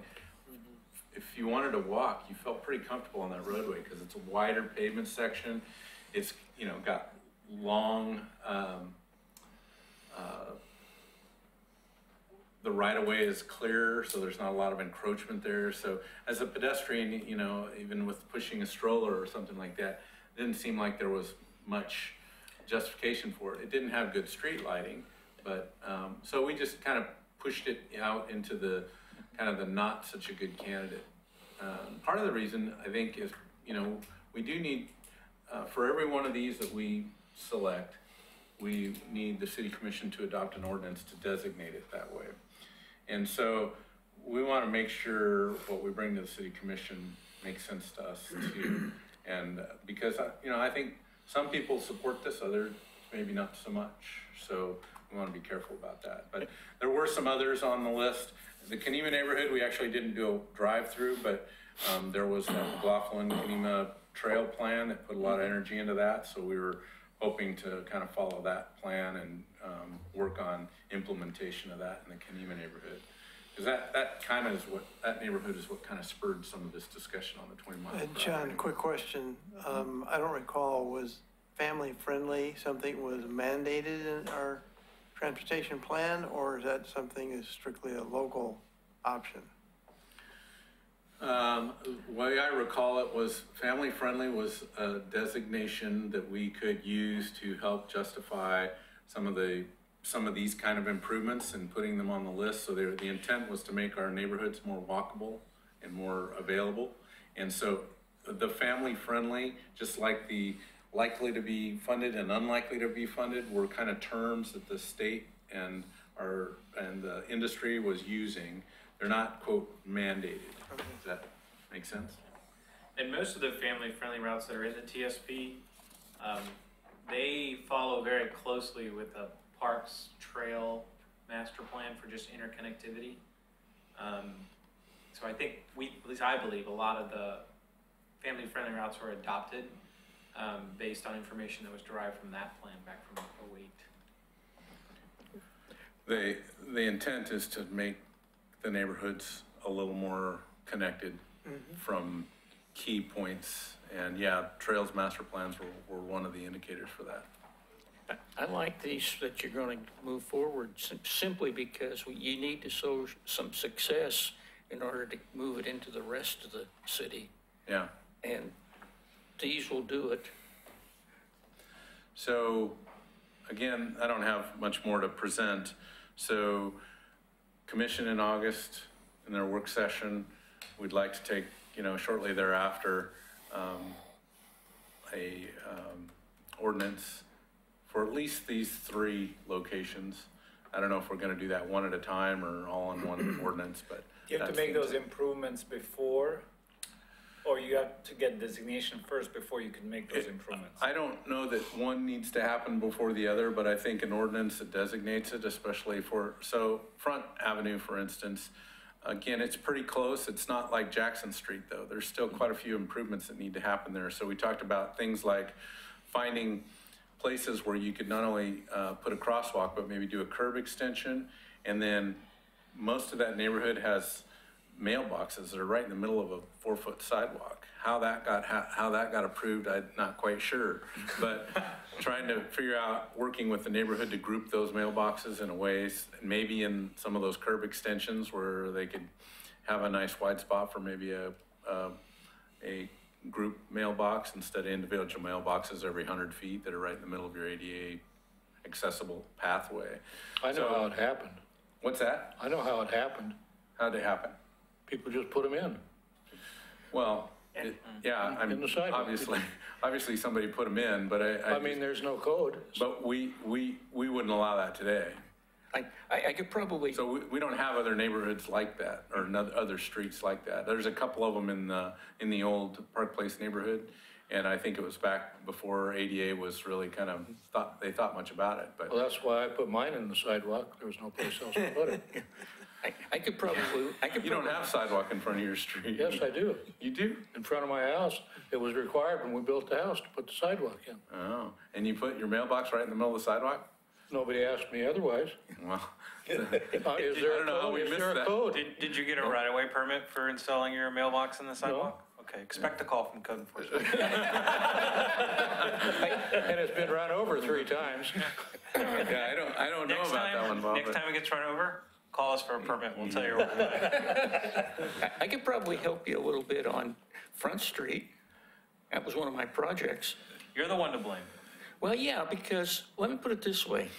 if you wanted to walk, you felt pretty comfortable on that roadway because it's a wider pavement section. It's, you know, got long, the right-of-way is clear, so there's not a lot of encroachment there. So as a pedestrian, you know, even with pushing a stroller or something like that, it didn't seem like there was much justification for it. It didn't have good street lighting, but so we just kind of pushed it out into the kind of the not such a good candidate. Part of the reason I think is, you know, we do need, for every one of these that we select, we need the city commission to adopt an ordinance to designate it that way. And so we want to make sure what we bring to the city commission makes sense to us too. And because, you know, I think some people support this, others maybe not so much. So we want to be careful about that. But there were some others on the list. The Kenema neighborhood, we actually didn't do a drive-through, but there was that McLaughlin-Kenema trail plan that put a lot of energy into that. So we were hoping to kind of follow that plan and work on implementation of that in the Kenema neighborhood. Because that kind of is what, that neighborhood is what kind of spurred some of this discussion on the 20 mile. And John, quick question. I don't recall, was family-friendly something was mandated in our transportation plan, or is that something that's strictly a local option? The way I recall it was family-friendly was a designation that we could use to help justify some of these kind of improvements and putting them on the list. So the intent was to make our neighborhoods more walkable and more available. And so the family-friendly, just like the likely to be funded and unlikely to be funded, were kind of terms that the state and the industry was using. They're not, quote, mandated. Okay. Does that make sense? And most of the family-friendly routes that are in the TSP, they follow very closely with the Parks Trail Master Plan for just interconnectivity. So I think at least I believe, a lot of the family-friendly routes were adopted based on information that was derived from that plan back from 2008. The intent is to make the neighborhoods a little more connected from key points. And yeah, Trails Master Plans were one of the indicators for that. I like these that you're going to move forward simply because you need to show some success in order to move it into the rest of the city. Yeah. And these will do it. So again, I don't have much more to present. So commission in August in their work session, we'd like to take, you know, shortly thereafter, ordinance for at least these 3 locations. I don't know if we're going to do that one at a time or all in one ordinance, but You have to make those improvements before, or you have to get designation first before you can make those improvements? I don't know that one needs to happen before the other, but I think an ordinance that designates it, especially so Front Avenue, for instance, again, it's pretty close. It's not like Jackson Street, though. There's still quite a few improvements that need to happen there. So we talked about things like finding places where you could not only put a crosswalk, but maybe do a curb extension. And then most of that neighborhood has mailboxes that are right in the middle of a 4-foot sidewalk. how that got approved, I'm not quite sure. But trying to figure out, working with the neighborhood to group those mailboxes in a way, maybe in some of those curb extensions where they could have a nice wide spot for maybe a group mailbox instead of individual mailboxes every 100 feet that are right in the middle of your ADA accessible pathway. I know how it happened. What's that? I know how it happened. How'd it happen? People just put them in. Well, yeah, I In mean, the sidewalk. obviously somebody put them in, but I mean, there's no code. but we wouldn't allow that today. I could probably, So we don't have other neighborhoods like that or other streets like that. There's a couple of them in the old Park Place neighborhood. And I think it was back before ADA was really kind of thought much about it, but. Well, that's why I put mine in the sidewalk. There was no place else to put it. I could probably. You don't have sidewalk in front of your street. Yes, I do. You do? In front of my house. It was required when we built the house to put the sidewalk in. Oh, and you put your mailbox right in the middle of the sidewalk? Nobody asked me otherwise. Well, Is there I don't know how we is missed there a that. code? Did you get a right-of-way permit for installing your mailbox in the sidewalk? Okay, expect a call from code enforcement. And it's been run over 3 times. Yeah, I don't know Next about that one, time, Bob. next time it gets run over, call us for a permit, we'll tell you what we're doing. I could probably help you a little bit on Front Street. That was one of my projects. You're the one to blame. Well, yeah, because, let me put it this way.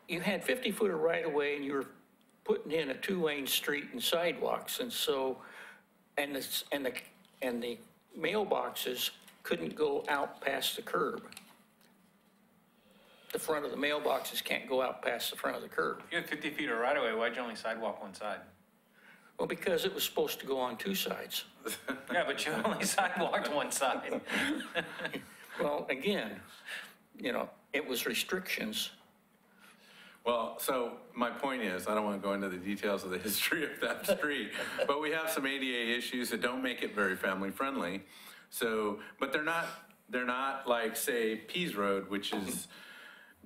You had 50 foot of right of way and you were putting in a 2-lane street and sidewalks. And so, and the mailboxes couldn't go out past the curb. The front of the mailboxes can't go out past the front of the curb. You had 50 feet of right-of-way, why'd you only sidewalk one side? Well, because it was supposed to go on 2 sides. Yeah, but you only sidewalked one side. Well, again, it was restrictions. Well, so my point is, I don't want to go into the details of the history of that street, but we have some ADA issues that don't make it very family friendly. So, but they're not like, say, Pease Road, which is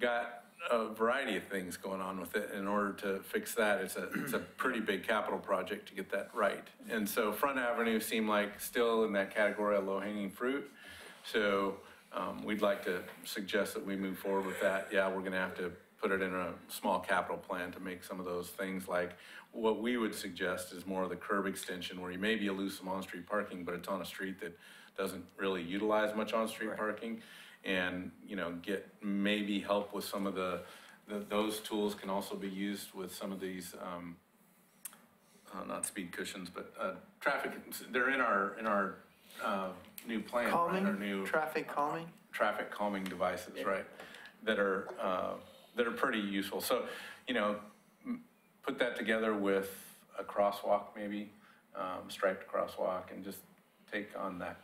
got a variety of things going on with it. In order to fix that, it's a pretty big capital project to get that right. And so Front Avenue seemed like still in that category of low-hanging fruit. So we'd like to suggest that we move forward with that. Yeah, we're going to have to put it in a small capital plan to make some of those things, like what we would suggest is more of the curb extension where you maybe lose some on-street parking, but it's on a street that doesn't really utilize much on-street parking. And, get maybe help with some of those tools can also be used with some of these, not speed cushions, but traffic, they're in our new plan, right? Our Calming, new traffic calming? traffic calming devices, right? That are pretty useful. So, put that together with a crosswalk maybe, striped crosswalk, and just take on that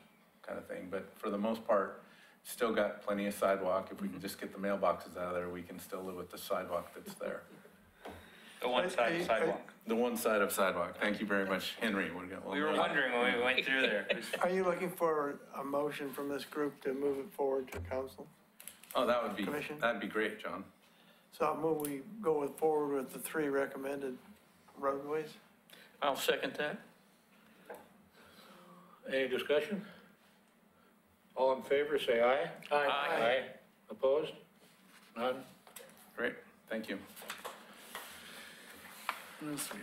kind of thing. But for the most part, still got plenty of sidewalk. If we can just get the mailboxes out of there, we can still live with the sidewalk that's there. The one side of sidewalk. The one side of sidewalk. Thank you very much, Henry. We were wondering when we went through there. Are you looking for a motion from this group to move it forward to council? Oh, that'd Commission? be great, John. So I'll move we go forward with the 3 recommended roadways. I'll second that. Any discussion? All in favor, say aye. Aye. Opposed? None? Great, thank you. What else we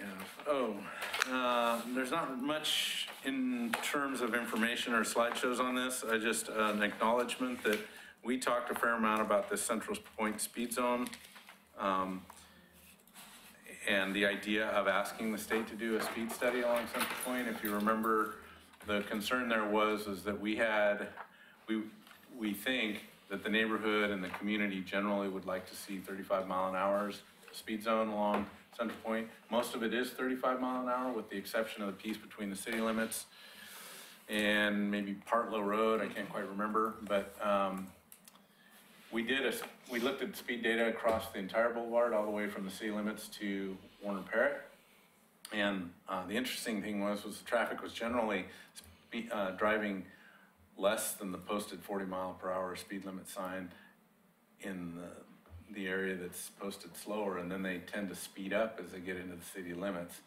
have? There's not much in terms of information or slideshows on this. I just, an acknowledgement that we talked a fair amount about this Central Point speed zone. And the idea of asking the state to do a speed study along Central Point. If you remember, the concern there was that we think that the neighborhood and the community generally would like to see 35 mile an hour speed zone along Central Point. Most of it is 35 mile an hour with the exception of the piece between the city limits and maybe Partlow Road, I can't quite remember, but we looked at speed data across the entire boulevard all the way from the city limits to Warner Parrott. And the interesting thing was the traffic was generally driving less than the posted 40 mile per hour speed limit sign in the area that's posted slower, and then they tend to speed up as they get into the city limits.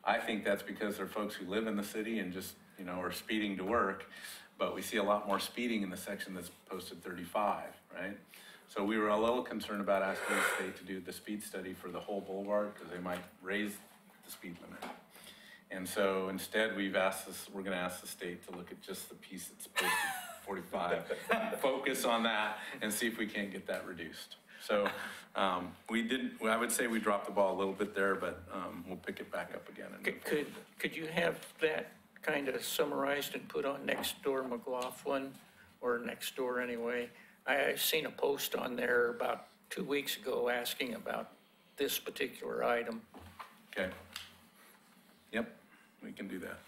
I think that's because they're folks who live in the city and just, or speeding to work, but we see a lot more speeding in the section that's posted 35, right? So we were a little concerned about asking the state to do the speed study for the whole boulevard, because they might raise the speed limit. And so instead, we're gonna ask the state to look at just the piece that's posted 45, focus on that, and see if we can't get that reduced. So I would say we dropped the ball a little bit there, but we'll pick it back up again. Could you have that kind of summarized and put on Next Door McLaughlin, or Next Door anyway? I seen a post on there about 2 weeks ago asking about this particular item. Okay. Yep, we can do that.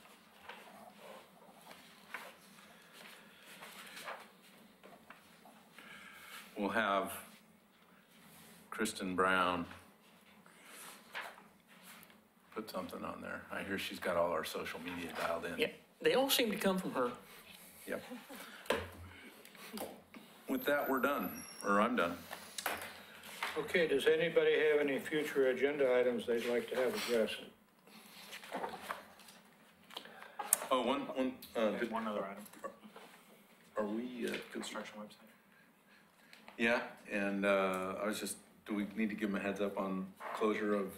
We'll have Kristen Brown put something on there. I hear she's got all our social media dialed in. Yeah, they all seem to come from her. Yep. With that, we're done, or I'm done. Okay, does anybody have any future agenda items they'd like to have addressed? Oh, one other item. Are we, Construction website. yeah, and I was just, do we need to give them a heads up on closure of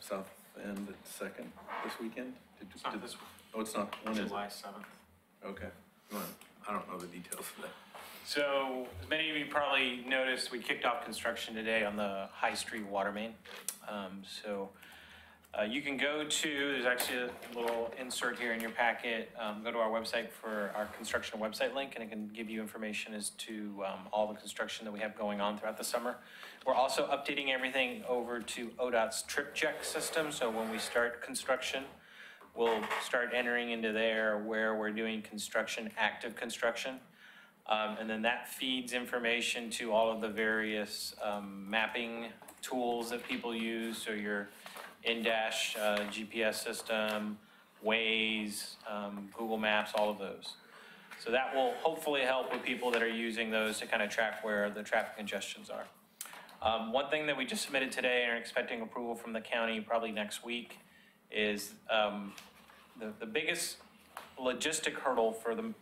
South End at Second this weekend? It's not this week. Oh, it's not, when is it? July 7th. Okay, well, I don't know the details of that. So, as many of you probably noticed, we kicked off construction today on the High Street water main. You can go to, there's actually a little insert here in your packet, go to our website for our construction website link, and it can give you information as to all the construction that we have going on throughout the summer. We're also updating everything over to ODOT's trip check system, so when we start construction, we'll start entering into there where we're doing construction, active construction. And then that feeds information to all of the various mapping tools that people use. So your in-dash GPS system, Waze, Google Maps, all of those. So that will hopefully help with people that are using those to kind of track where the traffic congestions are. One thing that we just submitted today and are expecting approval from the county probably next week is the biggest logistic hurdle for the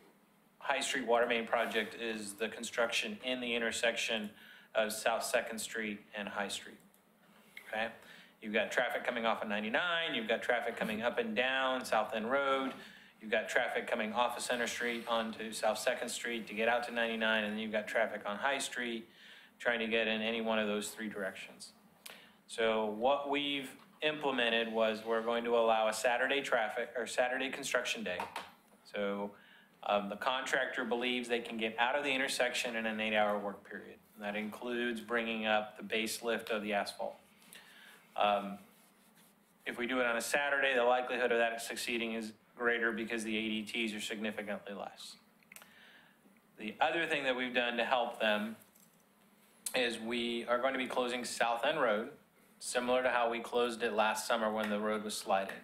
High Street water main project is the construction in the intersection of South 2nd Street and High Street, okay? You've got traffic coming off of 99, you've got traffic coming up and down South End Road, you've got traffic coming off of Center Street onto South 2nd Street to get out to 99, and then you've got traffic on High Street trying to get in any one of those three directions. So what we've implemented was we're going to allow a Saturday construction day. So the contractor believes they can get out of the intersection in an 8-hour work period. And that includes bringing up the base lift of the asphalt. If we do it on a Saturday, the likelihood of that succeeding is greater because the ADTs are significantly less. The other thing that we've done to help them is we are going to be closing South End Road, similar to how we closed it last summer when the road was sliding.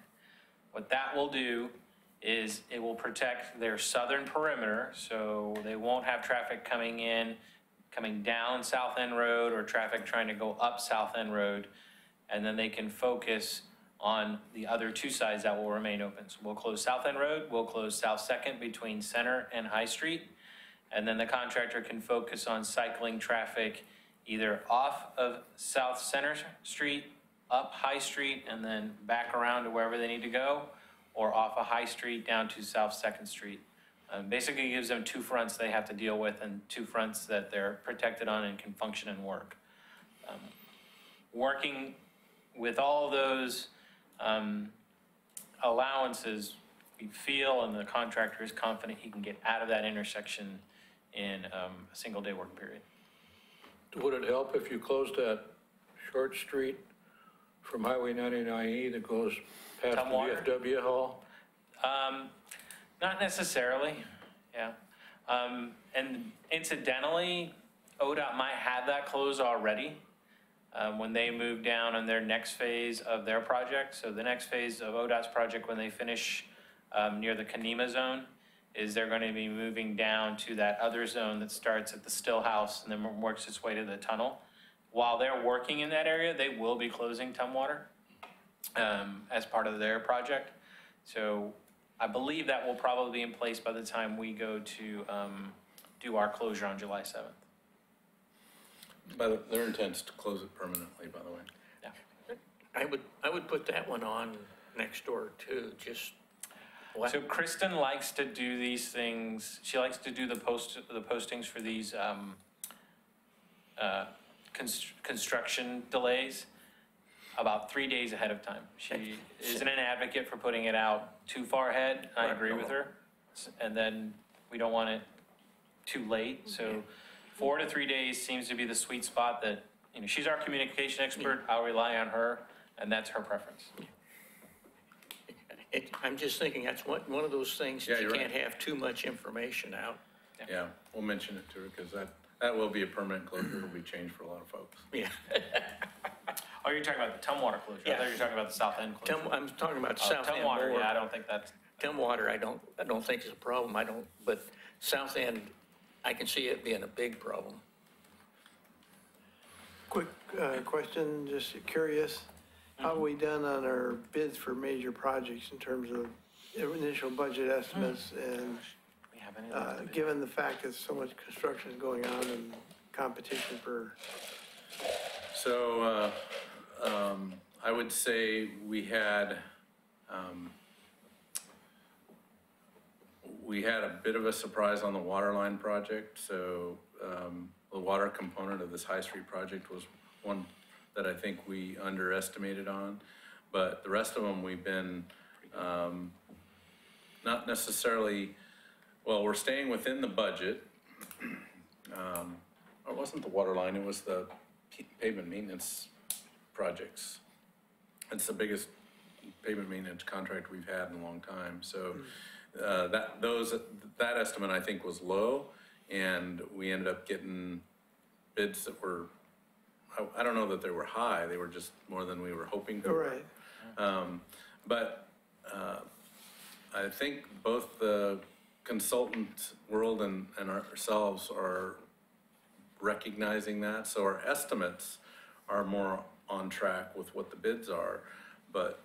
What that will do is it will protect their southern perimeter, so they won't have traffic coming down South End Road or traffic trying to go up South End Road, and then they can focus on the other two sides that will remain open. So we'll close South End Road, we'll close South 2nd between Center and High Street, and then the contractor can focus on cycling traffic either off of South Center Street, up High Street, and then back around to wherever they need to go, or off of High Street down to South 2nd Street. Basically gives them two fronts they have to deal with and two fronts that they're protected on and can function and work. Working with all those allowances, we feel, and the contractor is confident he can get out of that intersection in a single day work period. Would it help if you closed that short street from Highway 99E that goes past the Tumwater? VFW hall? Not necessarily, yeah. And incidentally, ODOT might have that closed already when they move down on their next phase of their project. So the next phase of ODOT's project, when they finish near the Kanema zone, is they're going to be moving down to that other zone that starts at the Still House and then works its way to the tunnel. While they're working in that area, they will be closing Tumwater as part of their project. So I believe that will probably be in place by the time we go to do our closure on July 7th. But their intent's to close it permanently, by the way. I would put that one on next door too, just. So Kristen likes to do these things. She likes to do the postings for these construction delays about 3 days ahead of time. She isn't an advocate for putting it out too far ahead. I agree with her. And then we don't want it too late. So 4 to 3 days seems to be the sweet spot that, you know, she's our communication expert. I'll rely on her, and that's her preference. I'm just thinking that's one of those things, Yeah, you you're can't right. have too much information out. Yeah, we'll mention it to her because that will be a permanent closure. It'll be changed for a lot of folks. Yeah. Oh, you're talking about the Tumwater closure. I Yeah. thought you were talking about the south end closure. I'm talking about South End Tumwater, more. yeah, I don't think that's. Tumwater, I don't think is a problem. But South End, I can see it being a big problem. Quick question, just curious. How have we done on our bids for major projects in terms of initial budget estimates and We haven't even- given the fact that so much construction is going on and competition for, So, I would say we had a bit of a surprise on the water line project. So, the water component of this High Street project was one that I think we underestimated on. But the rest of them, we've been, not necessarily, well, we're staying within the budget. It wasn't the water line, it was the pavement maintenance projects. It's the biggest pavement maintenance contract we've had in a long time. So that estimate I think was low, and we ended up getting bids that were, I don't know that they were high, they were just more than we were hoping for. right? But I think both the consultant world and ourselves are recognizing that. So our estimates are more on track with what the bids are. But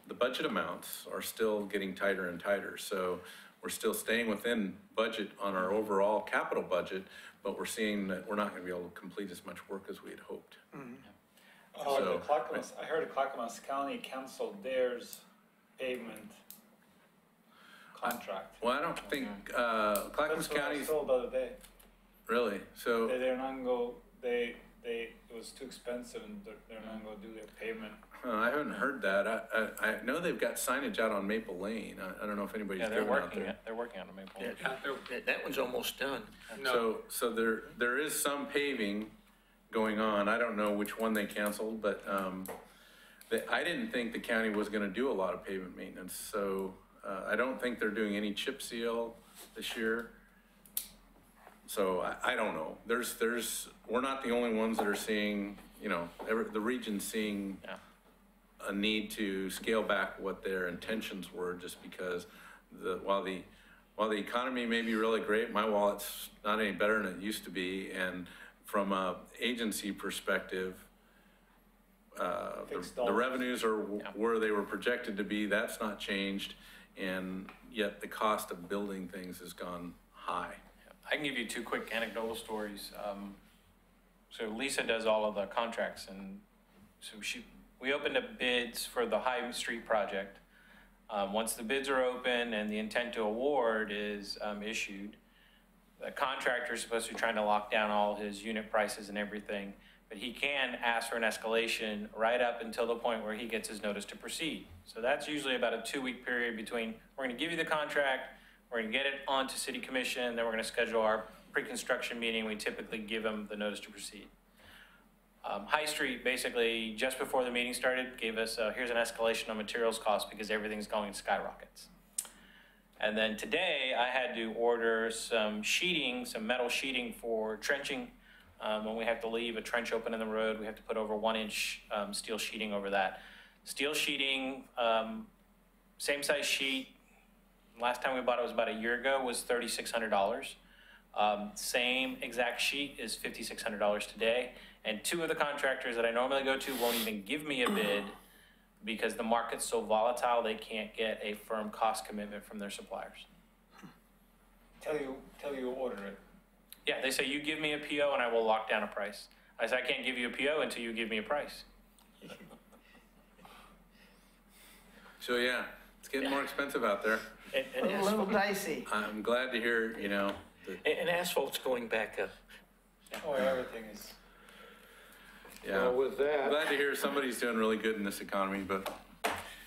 the budget amounts are still getting tighter and tighter. So we're still staying within budget on our overall capital budget, but we're seeing that we're not going to be able to complete as much work as we had hoped. So- I heard Clackamas County canceled theirs pavement contract. Well, I don't think Clackamas That's what I County's was told the other day. really, so. They're not gonna go, it was too expensive and they're not gonna do their payment. I haven't heard that. I know they've got signage out on Maple Lane. I don't know if anybody's Yeah, they're driven out working there. it. They're working on a maple. That one's almost done. So there is some paving going on. I don't know which one they canceled, but I didn't think the county was gonna do a lot of pavement maintenance. So I don't think they're doing any chip seal this year. So I don't know. We're not the only ones that are seeing, you know, the region's seeing a need to scale back what their intentions were, just because while the economy may be really great, my wallet's not any better than it used to be. And from a agency perspective, the revenues are where they were projected to be. That's not changed. And yet the cost of building things has gone high. I can give you two quick anecdotal stories. So Lisa does all of the contracts, and so we opened up bids for the High Street project. Once the bids are open and the intent to award is issued, the contractor is supposed to be trying to lock down all his unit prices and everything, but he can ask for an escalation right up until the point where he gets his notice to proceed. So that's usually about a 2-week period between, we're gonna give you the contract, we're gonna get it onto city commission, then we're gonna schedule our pre-construction meeting. We typically give them the notice to proceed. High Street, basically, just before the meeting started, gave us, here's an escalation on materials costs because everything's going skyrockets. And then today, I had to order some sheeting, some metal sheeting for trenching. When we have to leave a trench open in the road, we have to put over 1-inch steel sheeting over that. Steel sheeting, same size sheet, last time we bought it was about a year ago, was $3,600. Same exact sheet is $5,600 today. And 2 of the contractors that I normally go to won't even give me a bid because the market's so volatile, they can't get a firm cost commitment from their suppliers. Till you order it. Yeah, they say, you give me a PO and I will lock down a price. I said, I can't give you a PO until you give me a price. So yeah, it's getting more expensive out there. And A little dicey. I'm glad to hear, you know, that, and asphalt's going back up. Oh, everything is. yeah. Well, with I'm that, glad to hear somebody's doing really good in this economy, but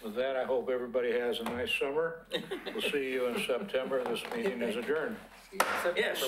I hope everybody has a nice summer. We'll see you in September. This meeting is adjourned. Yes.